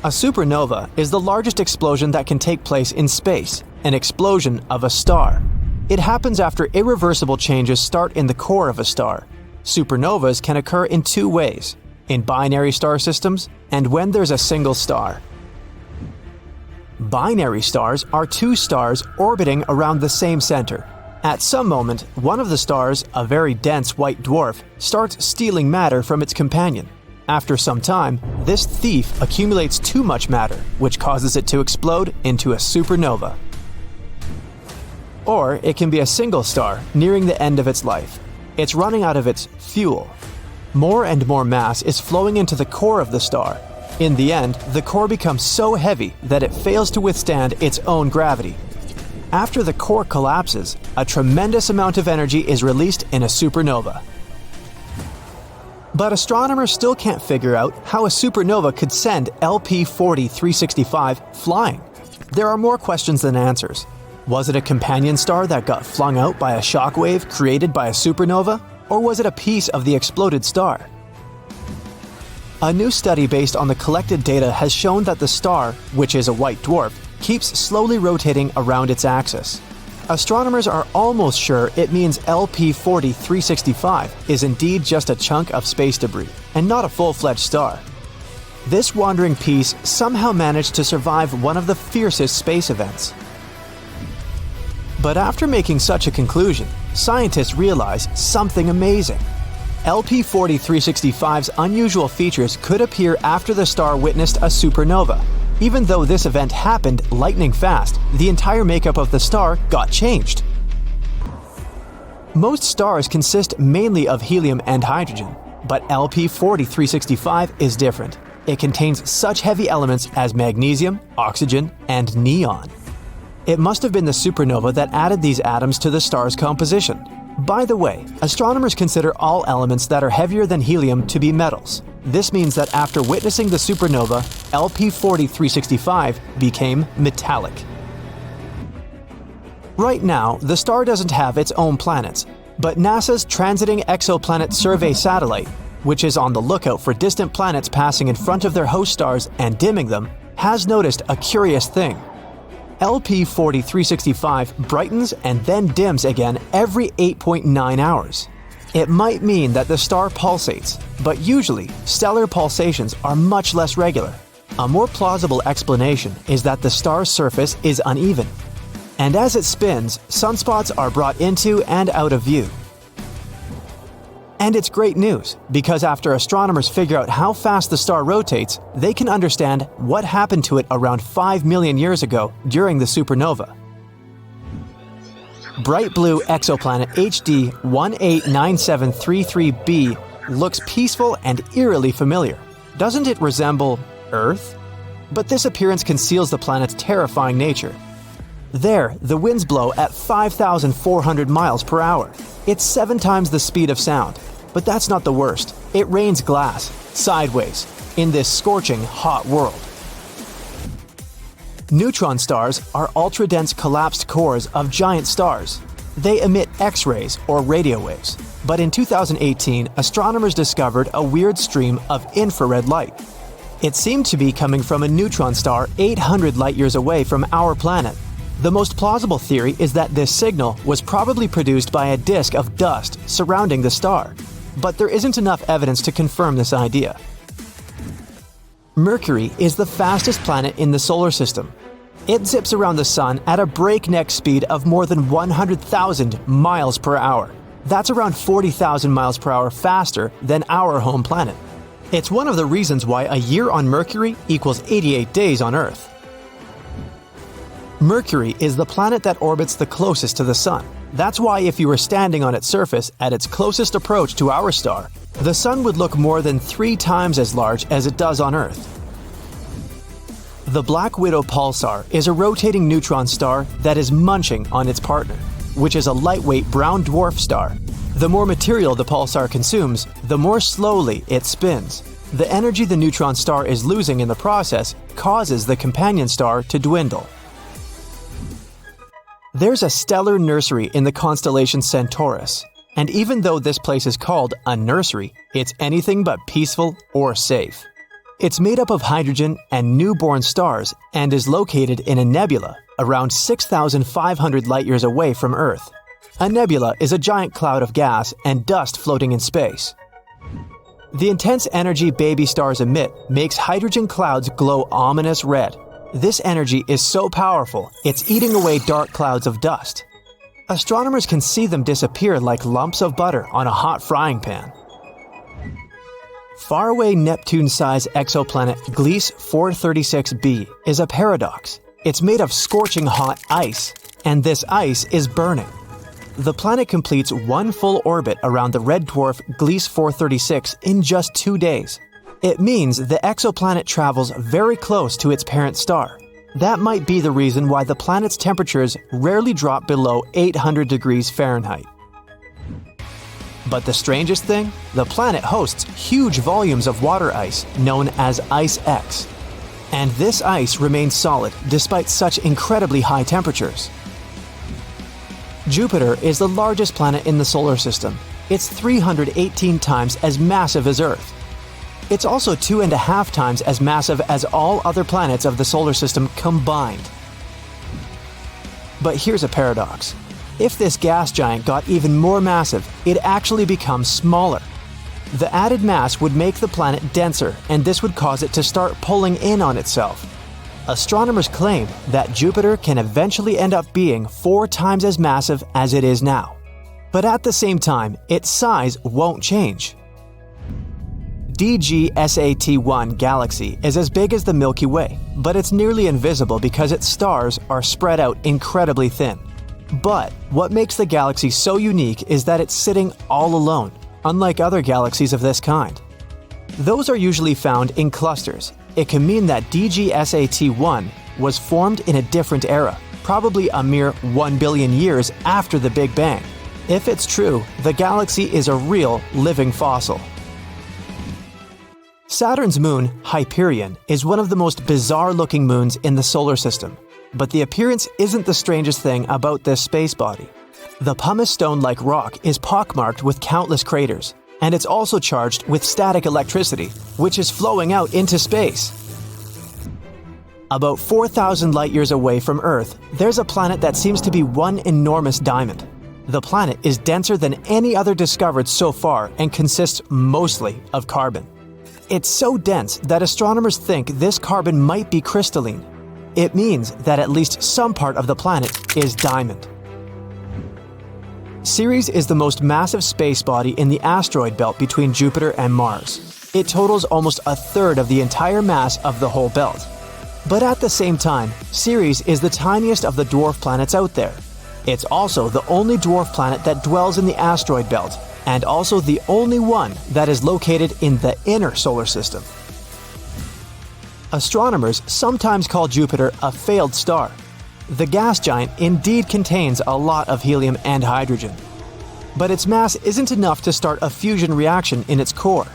A supernova is the largest explosion that can take place in space, an explosion of a star. It happens after irreversible changes start in the core of a star. Supernovas can occur in 2 ways: in binary star systems and when there's a single star. Binary stars are 2 stars orbiting around the same center. At some moment, one of the stars, a very dense white dwarf, starts stealing matter from its companion. After some time, this thief accumulates too much matter, which causes it to explode into a supernova. Or it can be a single star nearing the end of its life. It's running out of its fuel. More and more mass is flowing into the core of the star. In the end, the core becomes so heavy that it fails to withstand its own gravity. After the core collapses, a tremendous amount of energy is released in a supernova. But astronomers still can't figure out how a supernova could send LP-40-365 flying. There are more questions than answers. Was it a companion star that got flung out by a shockwave created by a supernova? Or was it a piece of the exploded star? A new study based on the collected data has shown that the star, which is a white dwarf, keeps slowly rotating around its axis. Astronomers are almost sure it means LP-40-365 is indeed just a chunk of space debris, and not a full-fledged star. This wandering piece somehow managed to survive one of the fiercest space events. But after making such a conclusion, scientists realize something amazing. LP-40-365's unusual features could appear after the star witnessed a supernova. Even though this event happened lightning fast, the entire makeup of the star got changed. Most stars consist mainly of helium and hydrogen, but LP-40-365 is different. It contains such heavy elements as magnesium, oxygen, and neon. It must have been the supernova that added these atoms to the star's composition. By the way, astronomers consider all elements that are heavier than helium to be metals. This means that after witnessing the supernova, LP-40-365 became metallic. Right now, the star doesn't have its own planets, but NASA's Transiting Exoplanet Survey satellite, which is on the lookout for distant planets passing in front of their host stars and dimming them, has noticed a curious thing. LP-40-365 brightens and then dims again every 8.9 hours. It might mean that the star pulsates, but usually stellar pulsations are much less regular. A more plausible explanation is that the star's surface is uneven, and as it spins, sunspots are brought into and out of view. And it's great news, because after astronomers figure out how fast the star rotates, they can understand what happened to it around 5 million years ago during the supernova. Bright blue exoplanet HD 189733b looks peaceful and eerily familiar. Doesn't it resemble Earth? But this appearance conceals the planet's terrifying nature. There, the winds blow at 5,400 miles per hour. It's 7 times the speed of sound. But that's not the worst. It rains glass, sideways, in this scorching hot world. Neutron stars are ultra-dense collapsed cores of giant stars. They emit X-rays or radio waves. But in 2018, astronomers discovered a weird stream of infrared light. It seemed to be coming from a neutron star 800 light-years away from our planet. The most plausible theory is that this signal was probably produced by a disk of dust surrounding the star. But there isn't enough evidence to confirm this idea. Mercury is the fastest planet in the solar system. It zips around the sun at a breakneck speed of more than 100,000 miles per hour. That's around 40,000 miles per hour faster than our home planet. It's one of the reasons why a year on Mercury equals 88 days on Earth. Mercury is the planet that orbits the closest to the sun. That's why if you were standing on its surface at its closest approach to our star, the sun would look more than 3 times as large as it does on Earth. The Black Widow pulsar is a rotating neutron star that is munching on its partner, which is a lightweight brown dwarf star. The more material the pulsar consumes, the more slowly it spins. The energy the neutron star is losing in the process causes the companion star to dwindle. There's a stellar nursery in the constellation Centaurus, and even though this place is called a nursery, it's anything but peaceful or safe. It's made up of hydrogen and newborn stars and is located in a nebula around 6,500 light-years away from Earth. A nebula is a giant cloud of gas and dust floating in space. The intense energy baby stars emit makes hydrogen clouds glow ominous red. This energy is so powerful, it's eating away dark clouds of dust. Astronomers can see them disappear like lumps of butter on a hot frying pan. Faraway Neptune-sized exoplanet Gliese 436b is a paradox. It's made of scorching hot ice, and this ice is burning. The planet completes one full orbit around the red dwarf Gliese 436 in just 2 days. It means the exoplanet travels very close to its parent star. That might be the reason why the planet's temperatures rarely drop below 800 degrees Fahrenheit. But the strangest thing? The planet hosts huge volumes of water ice known as Ice X. And this ice remains solid despite such incredibly high temperatures. Jupiter is the largest planet in the solar system. It's 318 times as massive as Earth. It's also 2.5 times as massive as all other planets of the solar system combined. But here's a paradox. If this gas giant got even more massive, it actually becomes smaller. The added mass would make the planet denser, and this would cause it to start pulling in on itself. Astronomers claim that Jupiter can eventually end up being 4 times as massive as it is now. But at the same time, its size won't change. DGSAT-1 galaxy is as big as the Milky Way, but it's nearly invisible because its stars are spread out incredibly thin. But what makes the galaxy so unique is that it's sitting all alone, unlike other galaxies of this kind. Those are usually found in clusters. It can mean that DGSAT-1 was formed in a different era, probably a mere 1 billion years after the Big Bang. If it's true, the galaxy is a real living fossil. Saturn's moon, Hyperion, is one of the most bizarre-looking moons in the solar system. But the appearance isn't the strangest thing about this space body. The pumice stone-like rock is pockmarked with countless craters, and it's also charged with static electricity, which is flowing out into space. About 4,000 light-years away from Earth, there's a planet that seems to be one enormous diamond. The planet is denser than any other discovered so far and consists mostly of carbon. It's so dense that astronomers think this carbon might be crystalline. It means that at least some part of the planet is diamond. Ceres is the most massive space body in the asteroid belt between Jupiter and Mars. It totals almost a third of the entire mass of the whole belt. But at the same time, Ceres is the tiniest of the dwarf planets out there. It's also the only dwarf planet that dwells in the asteroid belt, and also the only one that is located in the inner solar system. Astronomers sometimes call Jupiter a failed star. The gas giant indeed contains a lot of helium and hydrogen. but its mass isn't enough to start a fusion reaction in its core.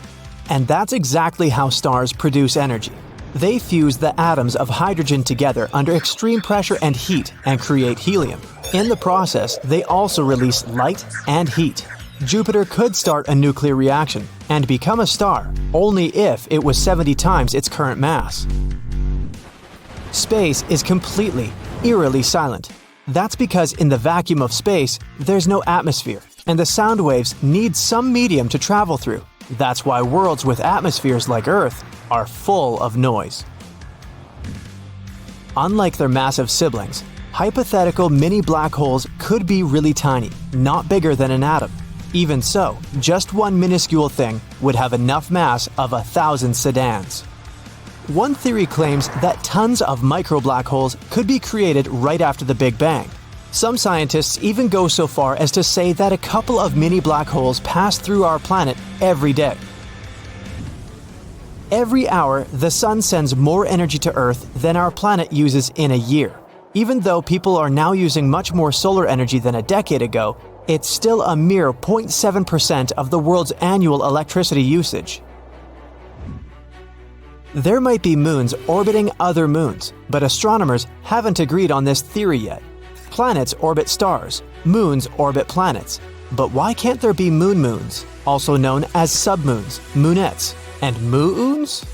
And that's exactly how stars produce energy. They fuse the atoms of hydrogen together under extreme pressure and heat and create helium. In the process, they also release light and heat. Jupiter could start a nuclear reaction and become a star only if it was 70 times its current mass. Space is completely, eerily silent. That's because in the vacuum of space, there's no atmosphere, and the sound waves need some medium to travel through. That's why worlds with atmospheres like Earth are full of noise. Unlike their massive siblings, hypothetical mini black holes could be really tiny, not bigger than an atom. Even so, just one minuscule thing would have enough mass of 1,000 sedans. One theory claims that tons of micro black holes could be created right after the Big Bang. Some scientists even go so far as to say that a couple of mini black holes pass through our planet every day. Every hour, the sun sends more energy to Earth than our planet uses in a year. Even though people are now using much more solar energy than a decade ago, it's still a mere 0.7% of the world's annual electricity usage. There might be moons orbiting other moons, but astronomers haven't agreed on this theory yet. Planets orbit stars, moons orbit planets. But why can't there be moons, also known as submoons, moonettes, and moons?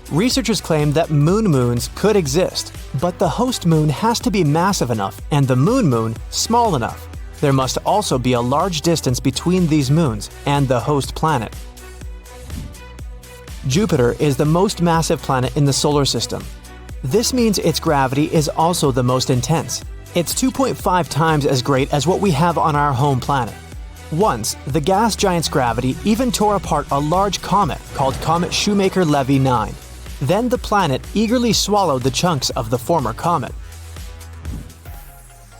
Researchers claim that moons could exist, but the host moon has to be massive enough and the moon small enough. There must also be a large distance between these moons and the host planet. Jupiter is the most massive planet in the solar system. This means its gravity is also the most intense. It's 2.5 times as great as what we have on our home planet. Once, the gas giant's gravity even tore apart a large comet called Comet Shoemaker-Levy 9. Then the planet eagerly swallowed the chunks of the former comet.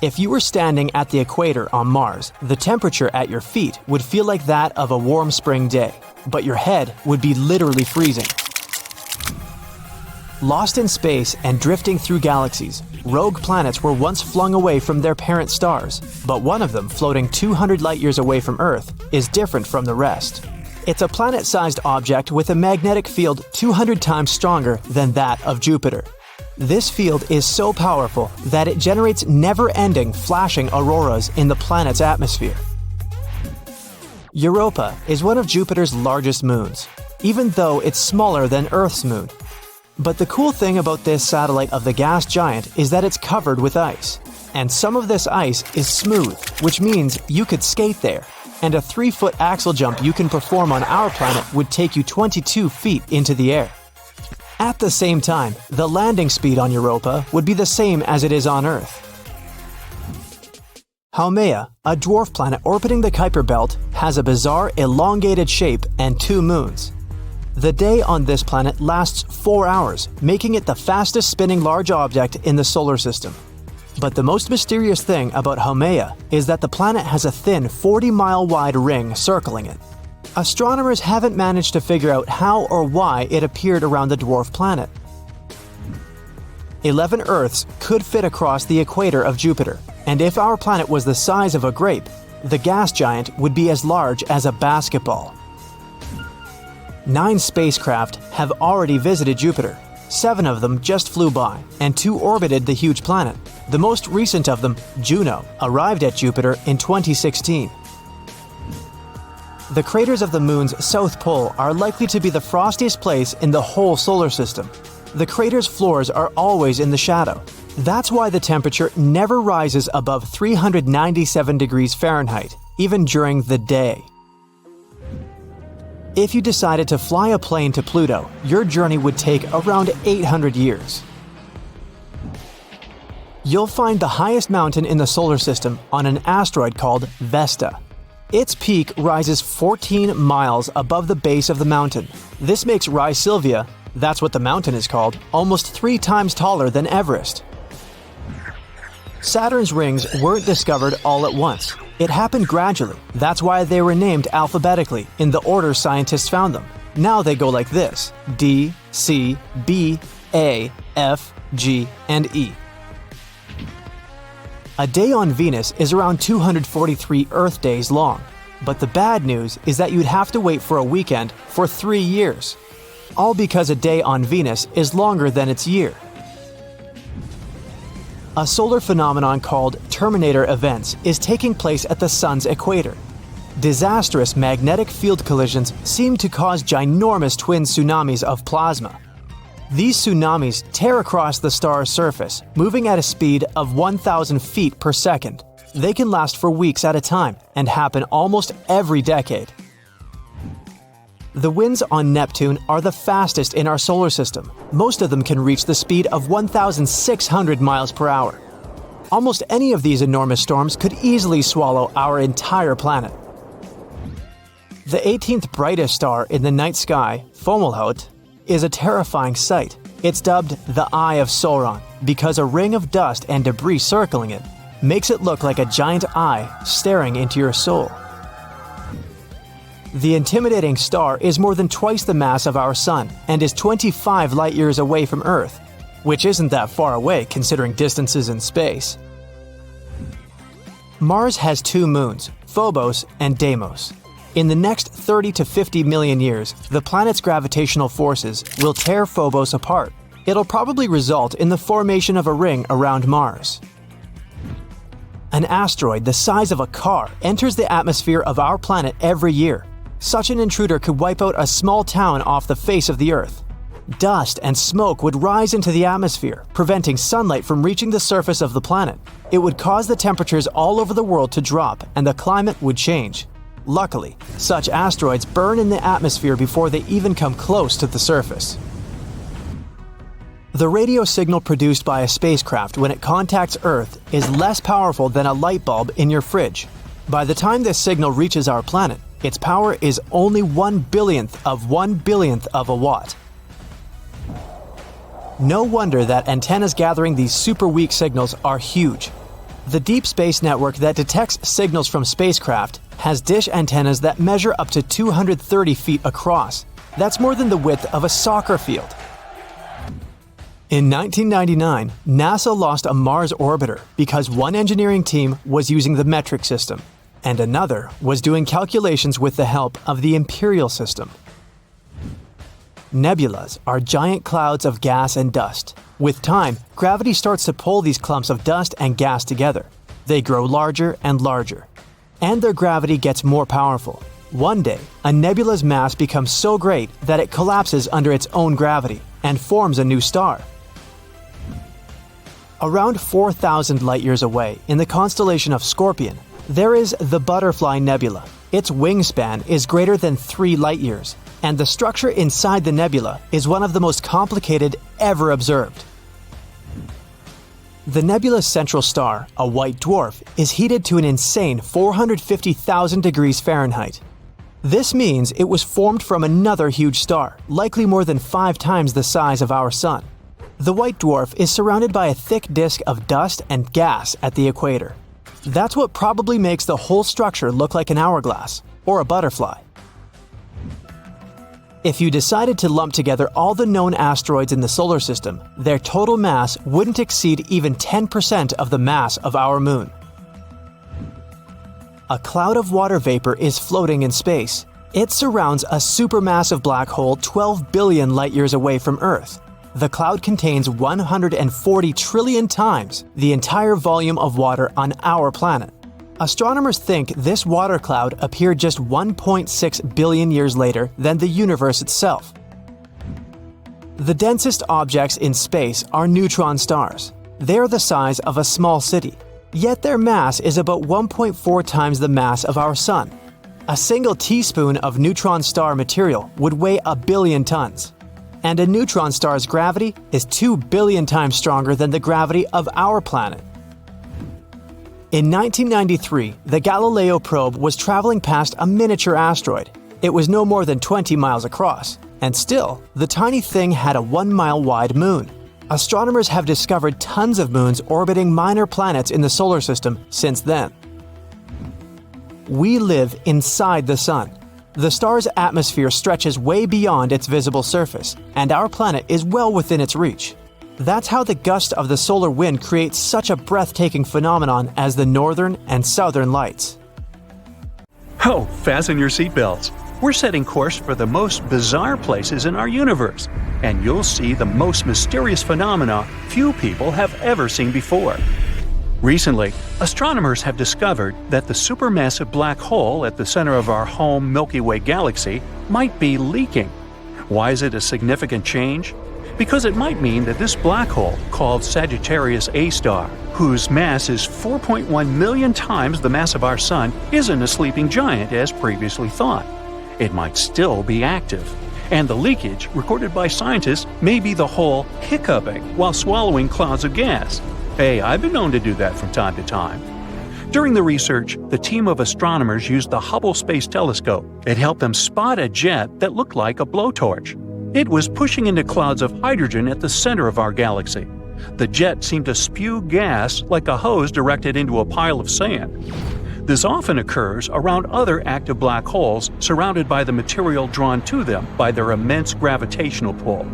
If you were standing at the equator on Mars, the temperature at your feet would feel like that of a warm spring day, but your head would be literally freezing. Lost in space and drifting through galaxies, rogue planets were once flung away from their parent stars, but one of them, floating 200 light-years away from Earth, is different from the rest. It's a planet-sized object with a magnetic field 200 times stronger than that of Jupiter. This field is so powerful that it generates never-ending flashing auroras in the planet's atmosphere. Europa is one of Jupiter's largest moons, even though it's smaller than Earth's moon. But the cool thing about this satellite of the gas giant is that it's covered with ice. And some of this ice is smooth, which means you could skate there. And a 3-foot axle jump you can perform on our planet would take you 22 feet into the air. At the same time, the landing speed on Europa would be the same as it is on Earth. Haumea, a dwarf planet orbiting the Kuiper Belt, has a bizarre elongated shape and 2 moons. The day on this planet lasts 4 hours, making it the fastest spinning large object in the solar system. But the most mysterious thing about Haumea is that the planet has a thin 40-mile wide ring circling it. Astronomers haven't managed to figure out how or why it appeared around the dwarf planet. 11 Earths could fit across the equator of Jupiter, and if our planet was the size of a grape, the gas giant would be as large as a basketball. 9 spacecraft have already visited Jupiter. 7 of them just flew by, and 2 orbited the huge planet. The most recent of them, Juno, arrived at Jupiter in 2016. The craters of the moon's south pole are likely to be the frostiest place in the whole solar system. The crater's floors are always in the shadow. That's why the temperature never rises above 397 degrees Fahrenheit, even during the day. If you decided to fly a plane to Pluto, your journey would take around 800 years. You'll find the highest mountain in the solar system on an asteroid called Vesta. Its peak rises 14 miles above the base of the mountain. This makes Rise Sylvia, that's what the mountain is called, almost 3 times taller than Everest. Saturn's rings weren't discovered all at once. It happened gradually. That's why they were named alphabetically in the order scientists found them. Now they go like this: D, C, B, A, F, G, and E. A day on Venus is around 243 Earth days long, but the bad news is that you'd have to wait for a weekend for 3 years. All because a day on Venus is longer than its year. A solar phenomenon called terminator events is taking place at the Sun's equator. Disastrous magnetic field collisions seem to cause ginormous twin tsunamis of plasma. These tsunamis tear across the star's surface, moving at a speed of 1,000 feet per second. They can last for weeks at a time and happen almost every decade. The winds on Neptune are the fastest in our solar system. Most of them can reach the speed of 1,600 miles per hour. Almost any of these enormous storms could easily swallow our entire planet. The 18th brightest star in the night sky, Fomalhaut, is a terrifying sight. It's dubbed the Eye of Sauron because a ring of dust and debris circling it makes it look like a giant eye staring into your soul. The intimidating star is more than twice the mass of our Sun and is 25 light-years away from Earth, which isn't that far away considering distances in space. Mars has 2 moons, Phobos and Deimos. In the next 30 to 50 million years, the planet's gravitational forces will tear Phobos apart. It'll probably result in the formation of a ring around Mars. An asteroid the size of a car enters the atmosphere of our planet every year. Such an intruder could wipe out a small town off the face of the Earth. Dust and smoke would rise into the atmosphere, preventing sunlight from reaching the surface of the planet. It would cause the temperatures all over the world to drop and the climate would change. Luckily, such asteroids burn in the atmosphere before they even come close to the surface. The radio signal produced by a spacecraft when it contacts Earth is less powerful than a light bulb in your fridge. By the time this signal reaches our planet, its power is only 1/billionth of a watt. No wonder that antennas gathering these super weak signals are huge. The Deep Space Network that detects signals from spacecraft has dish antennas that measure up to 230 feet across. That's more than the width of a soccer field. In 1999, NASA lost a Mars orbiter because one engineering team was using the metric system, and another was doing calculations with the help of the imperial system. Nebulas are giant clouds of gas and dust. With time, gravity starts to pull these clumps of dust and gas together. They grow larger and larger. And their gravity gets more powerful. One day, a nebula's mass becomes so great that it collapses under its own gravity and forms a new star. Around 4,000 light-years away, in the constellation of Scorpion, there is the Butterfly Nebula. Its wingspan is greater than 3 light-years, and the structure inside the nebula is one of the most complicated ever observed. The nebula's central star, a white dwarf, is heated to an insane 450,000 degrees Fahrenheit. This means it was formed from another huge star, likely more than 5 times the size of our Sun. The white dwarf is surrounded by a thick disk of dust and gas at the equator. That's what probably makes the whole structure look like an hourglass, or a butterfly. If you decided to lump together all the known asteroids in the solar system, their total mass wouldn't exceed even 10% of the mass of our moon. A cloud of water vapor is floating in space. It surrounds a supermassive black hole 12 billion light-years away from Earth. The cloud contains 140 trillion times the entire volume of water on our planet. Astronomers think this water cloud appeared just 1.6 billion years later than the universe itself. The densest objects in space are neutron stars. They are the size of a small city, yet their mass is about 1.4 times the mass of our Sun. A single teaspoon of neutron star material would weigh 1 billion tons. And a neutron star's gravity is 2 billion times stronger than the gravity of our planet. In 1993, the Galileo probe was traveling past a miniature asteroid. It was no more than 20 miles across, and still, the tiny thing had a 1-mile-wide moon. Astronomers have discovered tons of moons orbiting minor planets in the solar system since then. We live inside the Sun. The star's atmosphere stretches way beyond its visible surface, and our planet is well within its reach. That's how the gust of the solar wind creates such a breathtaking phenomenon as the northern and southern lights. Oh, fasten your seatbelts. We're setting course for the most bizarre places in our universe, and you'll see the most mysterious phenomena few people have ever seen before. Recently, astronomers have discovered that the supermassive black hole at the center of our home Milky Way galaxy might be leaking. Why is it a significant change? Because it might mean that this black hole, called Sagittarius A star, whose mass is 4.1 million times the mass of our Sun, isn't a sleeping giant as previously thought. It might still be active. And the leakage, recorded by scientists, may be the hole hiccuping while swallowing clouds of gas. Hey, I've been known to do that from time to time. During the research, the team of astronomers used the Hubble Space Telescope. It helped them spot a jet that looked like a blowtorch. It was pushing into clouds of hydrogen at the center of our galaxy. The jet seemed to spew gas like a hose directed into a pile of sand. This often occurs around other active black holes surrounded by the material drawn to them by their immense gravitational pull.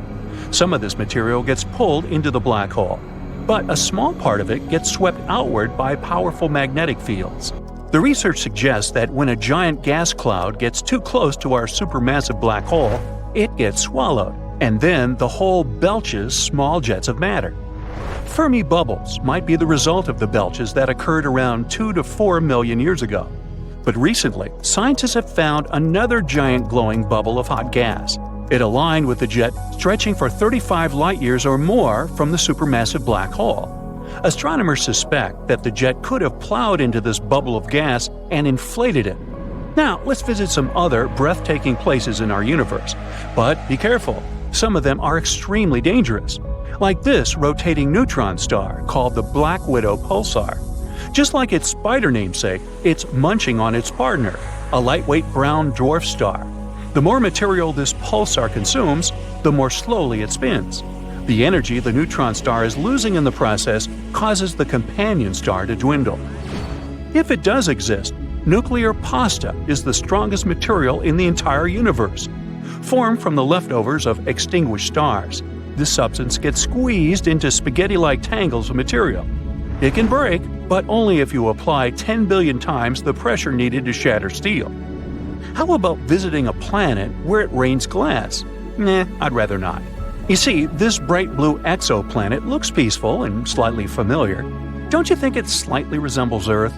Some of this material gets pulled into the black hole, but a small part of it gets swept outward by powerful magnetic fields. The research suggests that when a giant gas cloud gets too close to our supermassive black hole, it gets swallowed, and then the hole belches small jets of matter. Fermi bubbles might be the result of the belches that occurred around 2 to 4 million years ago. But recently, scientists have found another giant glowing bubble of hot gas. It aligned with the jet stretching for 35 light-years or more from the supermassive black hole. Astronomers suspect that the jet could have plowed into this bubble of gas and inflated it. Now, let's visit some other breathtaking places in our universe. But be careful, some of them are extremely dangerous. Like this rotating neutron star called the Black Widow pulsar. Just like its spider namesake, it's munching on its partner, a lightweight brown dwarf star. The more material this pulsar consumes, the more slowly it spins. The energy the neutron star is losing in the process causes the companion star to dwindle. If it does exist, nuclear pasta is the strongest material in the entire universe. Formed from the leftovers of extinguished stars, this substance gets squeezed into spaghetti-like tangles of material. It can break, but only if you apply 10 billion times the pressure needed to shatter steel. How about visiting a planet where it rains glass? Nah, I'd rather not. You see, this bright blue exoplanet looks peaceful and slightly familiar. Don't you think it slightly resembles Earth?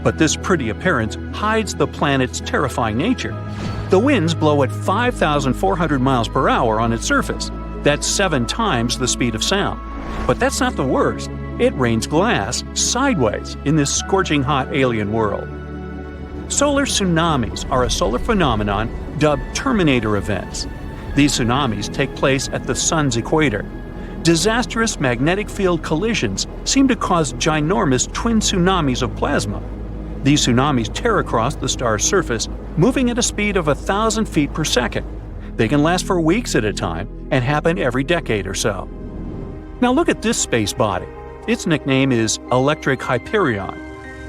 But this pretty appearance hides the planet's terrifying nature. The winds blow at 5,400 miles per hour on its surface. That's 7 times the speed of sound. But that's not the worst. It rains glass sideways in this scorching hot alien world. Solar tsunamis are a solar phenomenon dubbed Terminator events. These tsunamis take place at the sun's equator. Disastrous magnetic field collisions seem to cause ginormous twin tsunamis of plasma. These tsunamis tear across the star's surface, moving at a speed of 1,000 feet per second. They can last for weeks at a time and happen every decade or so. Now look at this space body. Its nickname is Electric Hyperion.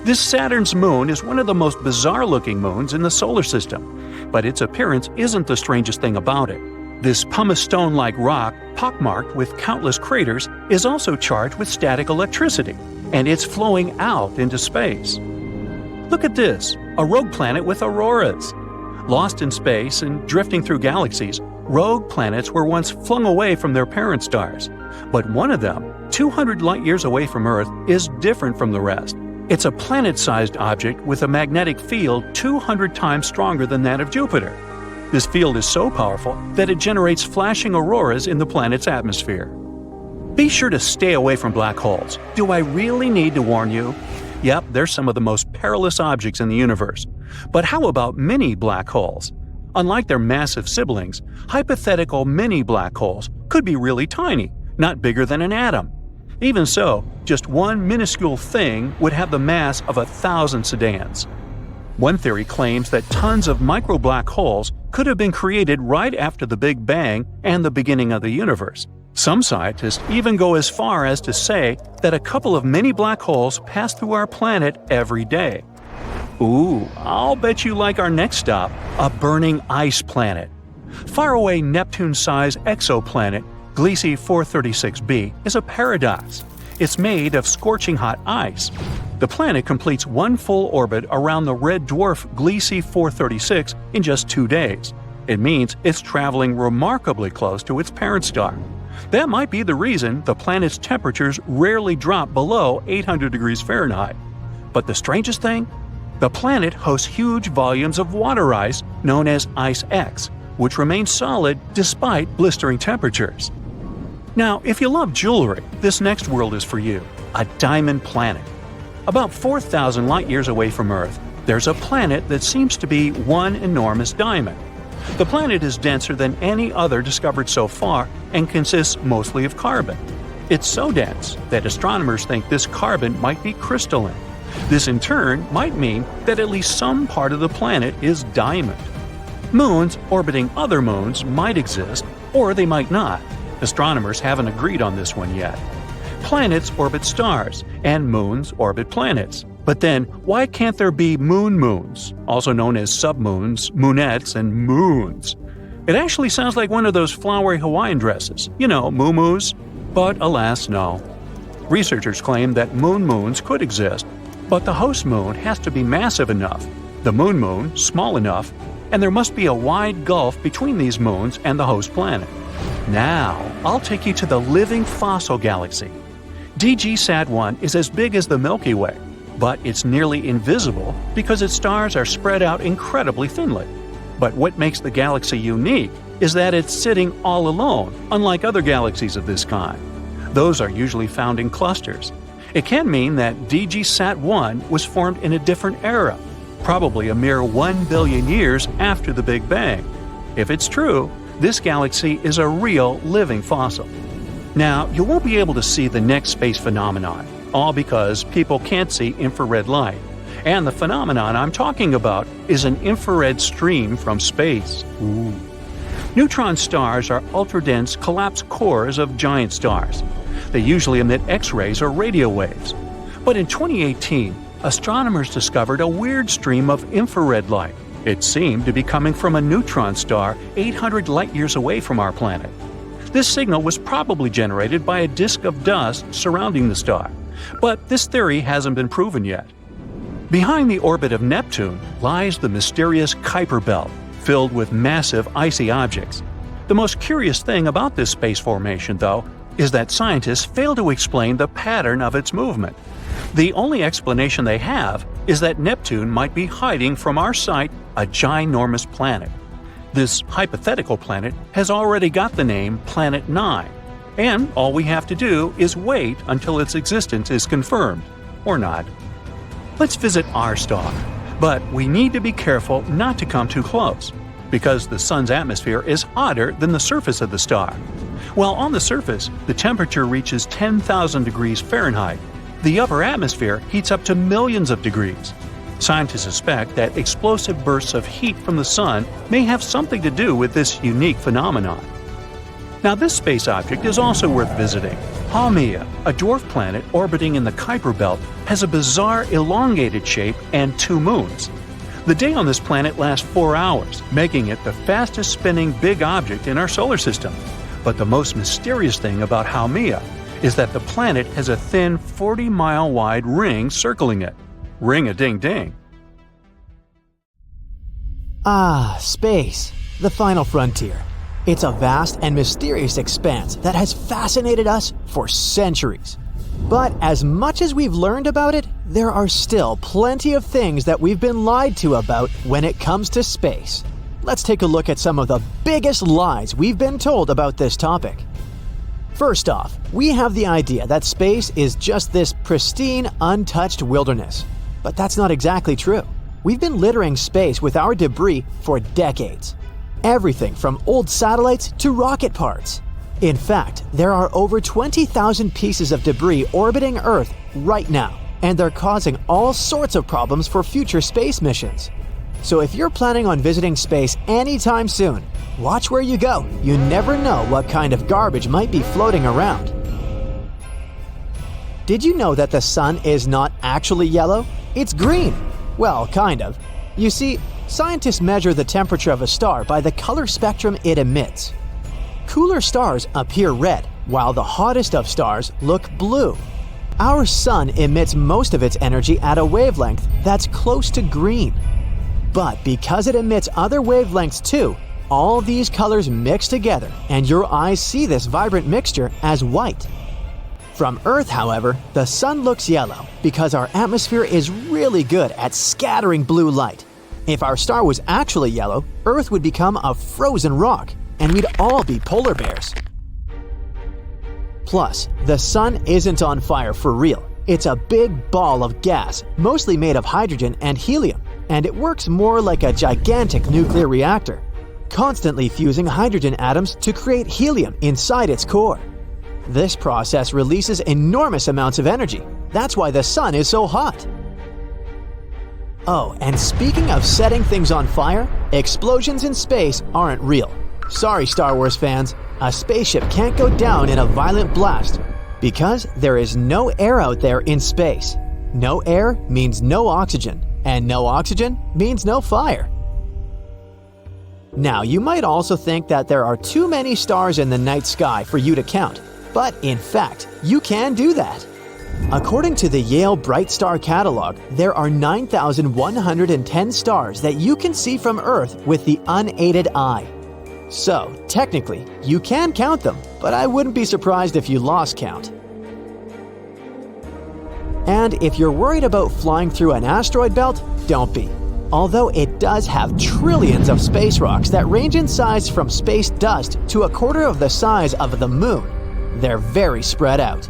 This Saturn's moon is one of the most bizarre-looking moons in the solar system, but its appearance isn't the strangest thing about it. This pumice stone-like rock, pockmarked with countless craters, is also charged with static electricity, and it's flowing out into space. Look at this, a rogue planet with auroras. Lost in space and drifting through galaxies, rogue planets were once flung away from their parent stars. But one of them, 200 light-years away from Earth, is different from the rest. It's a planet-sized object with a magnetic field 200 times stronger than that of Jupiter. This field is so powerful that it generates flashing auroras in the planet's atmosphere. Be sure to stay away from black holes. Do I really need to warn you? Yep, they're some of the most perilous objects in the universe. But how about mini black holes? Unlike their massive siblings, hypothetical mini black holes could be really tiny, not bigger than an atom. Even so, just one minuscule thing would have the mass of 1,000 sedans. One theory claims that tons of micro-black holes could have been created right after the Big Bang and the beginning of the universe. Some scientists even go as far as to say that a couple of mini black holes pass through our planet every day. Ooh, I'll bet you like our next stop, a burning ice planet. Faraway Neptune-sized exoplanet Gliese 436b is a paradox. It's made of scorching hot ice. The planet completes one full orbit around the red dwarf Gliese 436 in just 2 days. It means it's traveling remarkably close to its parent star. That might be the reason the planet's temperatures rarely drop below 800 degrees Fahrenheit. But the strangest thing? The planet hosts huge volumes of water ice known as Ice X, which remains solid despite blistering temperatures. Now, if you love jewelry, this next world is for you – a diamond planet. About 4,000 light-years away from Earth, there's a planet that seems to be one enormous diamond. The planet is denser than any other discovered so far and consists mostly of carbon. It's so dense that astronomers think this carbon might be crystalline. This in turn might mean that at least some part of the planet is diamond. Moons orbiting other moons might exist, or they might not. Astronomers haven't agreed on this one yet. Planets orbit stars, and moons orbit planets. But then, why can't there be moons, also known as submoons, moonettes, and moons? It actually sounds like one of those flowery Hawaiian dresses, moo-moos. But alas, no. Researchers claim that moons could exist, but the host moon has to be massive enough, the moon small enough, and there must be a wide gulf between these moons and the host planet. Now, I'll take you to the living fossil galaxy. DG-SAT-1 is as big as the Milky Way, but it's nearly invisible because its stars are spread out incredibly thinly. But what makes the galaxy unique is that it's sitting all alone, unlike other galaxies of this kind. Those are usually found in clusters. It can mean that DG-SAT-1 was formed in a different era, probably a mere 1 billion years after the Big Bang. If it's true, this galaxy is a real living fossil. Now, you won't be able to see the next space phenomenon, all because people can't see infrared light. And the phenomenon I'm talking about is an infrared stream from space. Ooh. Neutron stars are ultra-dense collapsed cores of giant stars. They usually emit X-rays or radio waves. But in 2018, astronomers discovered a weird stream of infrared light. It seemed to be coming from a neutron star 800 light-years away from our planet. This signal was probably generated by a disk of dust surrounding the star, but this theory hasn't been proven yet. Behind the orbit of Neptune lies the mysterious Kuiper Belt, filled with massive icy objects. The most curious thing about this space formation, though, is that scientists fail to explain the pattern of its movement. The only explanation they have is that Neptune might be hiding from our sight a ginormous planet. This hypothetical planet has already got the name Planet 9, and all we have to do is wait until its existence is confirmed, or not. Let's visit our star, but we need to be careful not to come too close, because the Sun's atmosphere is hotter than the surface of the star. While on the surface, the temperature reaches 10,000 degrees Fahrenheit, the upper atmosphere heats up to millions of degrees. Scientists suspect that explosive bursts of heat from the Sun may have something to do with this unique phenomenon. Now, this space object is also worth visiting. Haumea, a dwarf planet orbiting in the Kuiper Belt, has a bizarre elongated shape and 2 moons. The day on this planet lasts 4 hours, making it the fastest spinning big object in our solar system. But the most mysterious thing about Haumea is that the planet has a thin 40-mile wide ring circling it. Ring-a-ding-ding. Ah, space, the final frontier. It's a vast and mysterious expanse that has fascinated us for centuries. But as much as we've learned about it, there are still plenty of things that we've been lied to about when it comes to space. Let's take a look at some of the biggest lies we've been told about this topic. First off, we have the idea that space is just this pristine, untouched wilderness. But that's not exactly true. We've been littering space with our debris for decades. Everything from old satellites to rocket parts. In fact, there are over 20,000 pieces of debris orbiting Earth right now, and they're causing all sorts of problems for future space missions. So if you're planning on visiting space anytime soon, watch where you go. You never know what kind of garbage might be floating around. Did you know that the Sun is not actually yellow? It's green. Well, kind of. You see, scientists measure the temperature of a star by the color spectrum it emits. Cooler stars appear red, while the hottest of stars look blue. Our sun emits most of its energy at a wavelength that's close to green. But because it emits other wavelengths too, all these colors mix together and your eyes see this vibrant mixture as white. From Earth, however, the sun looks yellow because our atmosphere is really good at scattering blue light. If our star was actually yellow, Earth would become a frozen rock, and we'd all be polar bears. Plus, the sun isn't on fire for real. It's a big ball of gas, mostly made of hydrogen and helium, and it works more like a gigantic nuclear reactor, constantly fusing hydrogen atoms to create helium inside its core. This process releases enormous amounts of energy. That's why the sun is so hot. Oh, and speaking of setting things on fire, explosions in space aren't real. Sorry, Star Wars fans, a spaceship can't go down in a violent blast because there is no air out there in space. No air means no oxygen, and no oxygen means no fire. Now, you might also think that there are too many stars in the night sky for you to count, but in fact, you can do that. According to the Yale Bright Star Catalog, there are 9,110 stars that you can see from Earth with the unaided eye. So, technically, you can count them, but I wouldn't be surprised if you lost count. And if you're worried about flying through an asteroid belt, don't be. Although it does have trillions of space rocks that range in size from space dust to a quarter of the size of the Moon, they're very spread out.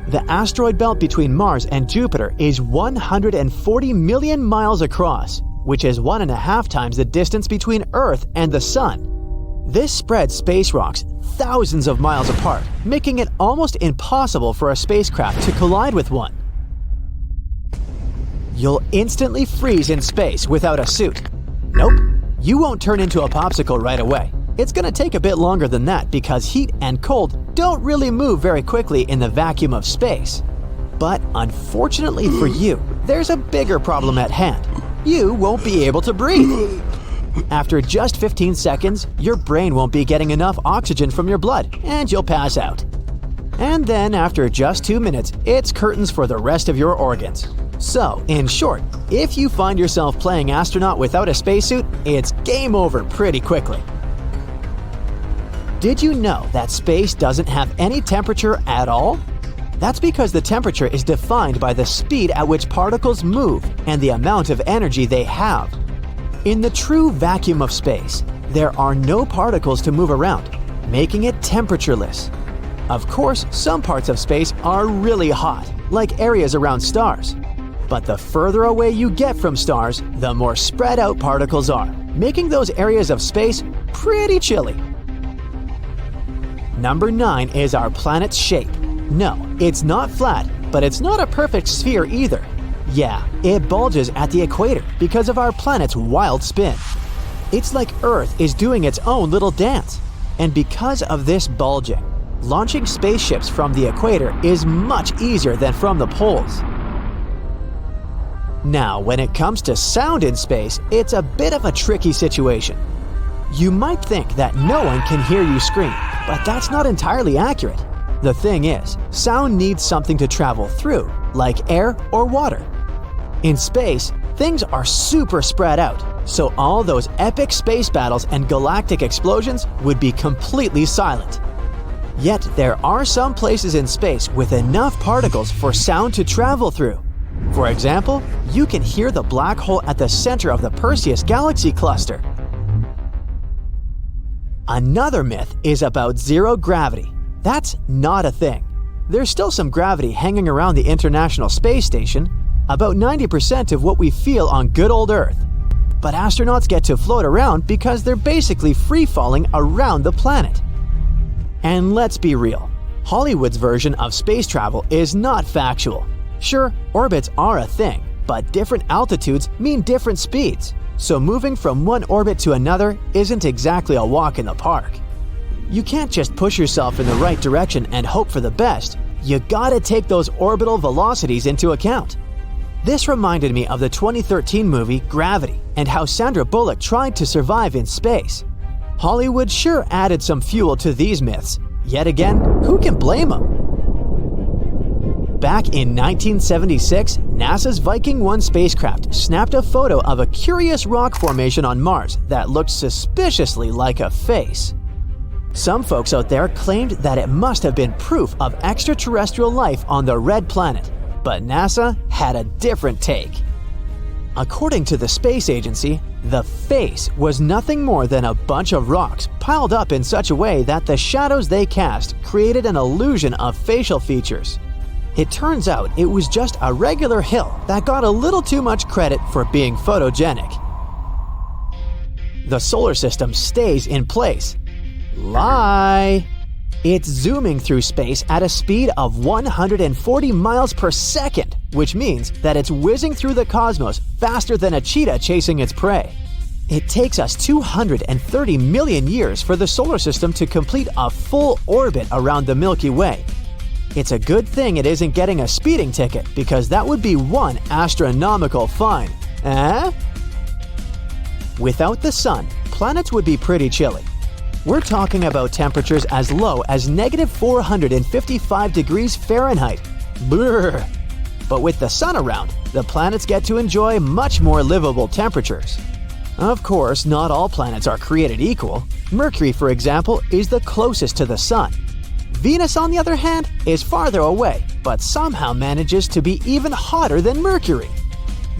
The asteroid belt between Mars and Jupiter is 140 million miles across, which is 1.5 times the distance between Earth and the Sun. This spreads space rocks thousands of miles apart, making it almost impossible for a spacecraft to collide with one. You'll instantly freeze in space without a suit. Nope, you won't turn into a popsicle right away. It's going to take a bit longer than that because heat and cold don't really move very quickly in the vacuum of space. But unfortunately for you, there's a bigger problem at hand. You won't be able to breathe. After just 15 seconds, your brain won't be getting enough oxygen from your blood, and you'll pass out. And then after just 2 minutes, it's curtains for the rest of your organs. So, in short, if you find yourself playing astronaut without a spacesuit, it's game over pretty quickly. Did you know that space doesn't have any temperature at all? That's because the temperature is defined by the speed at which particles move and the amount of energy they have. In the true vacuum of space, there are no particles to move around, making it temperatureless. Of course, some parts of space are really hot, like areas around stars. But the further away you get from stars, the more spread out particles are, making those areas of space pretty chilly. Number 9 is our planet's shape. No, it's not flat, but it's not a perfect sphere either. Yeah, it bulges at the equator because of our planet's wild spin. It's like Earth is doing its own little dance. And because of this bulging, launching spaceships from the equator is much easier than from the poles. Now, when it comes to sound in space, it's a bit of a tricky situation. You might think that no one can hear you scream, but that's not entirely accurate. The thing is, sound needs something to travel through, like air or water. In space, things are super spread out, so all those epic space battles and galactic explosions would be completely silent. Yet there are some places in space with enough particles for sound to travel through. For example, you can hear the black hole at the center of the Perseus galaxy cluster. Another myth is about zero gravity. That's not a thing. There's still some gravity hanging around the International Space Station, about 90% of what we feel on good old Earth. But astronauts get to float around because they're basically free-falling around the planet. And let's be real, Hollywood's version of space travel is not factual. Sure, orbits are a thing, but different altitudes mean different speeds. So moving from one orbit to another isn't exactly a walk in the park. You can't just push yourself in the right direction and hope for the best. You gotta take those orbital velocities into account. This reminded me of the 2013 movie Gravity and how Sandra Bullock tried to survive in space. Hollywood sure added some fuel to these myths. Yet again, who can blame them? Back in 1976, NASA's Viking 1 spacecraft snapped a photo of a curious rock formation on Mars that looked suspiciously like a face. Some folks out there claimed that it must have been proof of extraterrestrial life on the Red Planet, but NASA had a different take. According to the space agency, the face was nothing more than a bunch of rocks piled up in such a way that the shadows they cast created an illusion of facial features. It turns out it was just a regular hill that got a little too much credit for being photogenic. The solar system stays in place. Lie! It's zooming through space at a speed of 140 miles per second, which means that it's whizzing through the cosmos faster than a cheetah chasing its prey. It takes us 230 million years for the solar system to complete a full orbit around the Milky Way. It's a good thing it isn't getting a speeding ticket, because that would be one astronomical fine. Eh? Without the sun, planets would be pretty chilly. We're talking about temperatures as low as -455 degrees Fahrenheit. Brrr. But with the sun around, the planets get to enjoy much more livable temperatures. Of course, not all planets are created equal. Mercury, for example, is the closest to the sun. Venus, on the other hand, is farther away, but somehow manages to be even hotter than Mercury.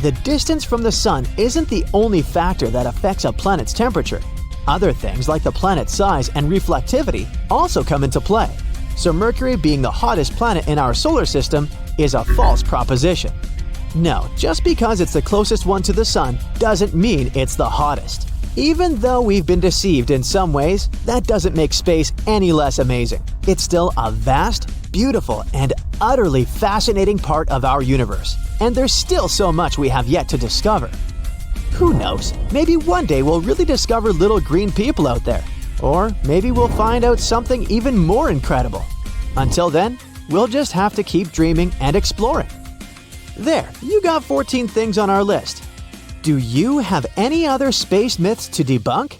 The distance from the sun isn't the only factor that affects a planet's temperature. Other things like the planet's size and reflectivity also come into play. So Mercury being the hottest planet in our solar system is a false proposition. No, just because it's the closest one to the sun doesn't mean it's the hottest. Even though we've been deceived in some ways, that doesn't make space any less amazing. It's still a vast, beautiful, and utterly fascinating part of our universe. And there's still so much we have yet to discover. Who knows? Maybe one day we'll really discover little green people out there. Or maybe we'll find out something even more incredible. Until then, we'll just have to keep dreaming and exploring. There, you got 14 things on our list. Do you have any other space myths to debunk?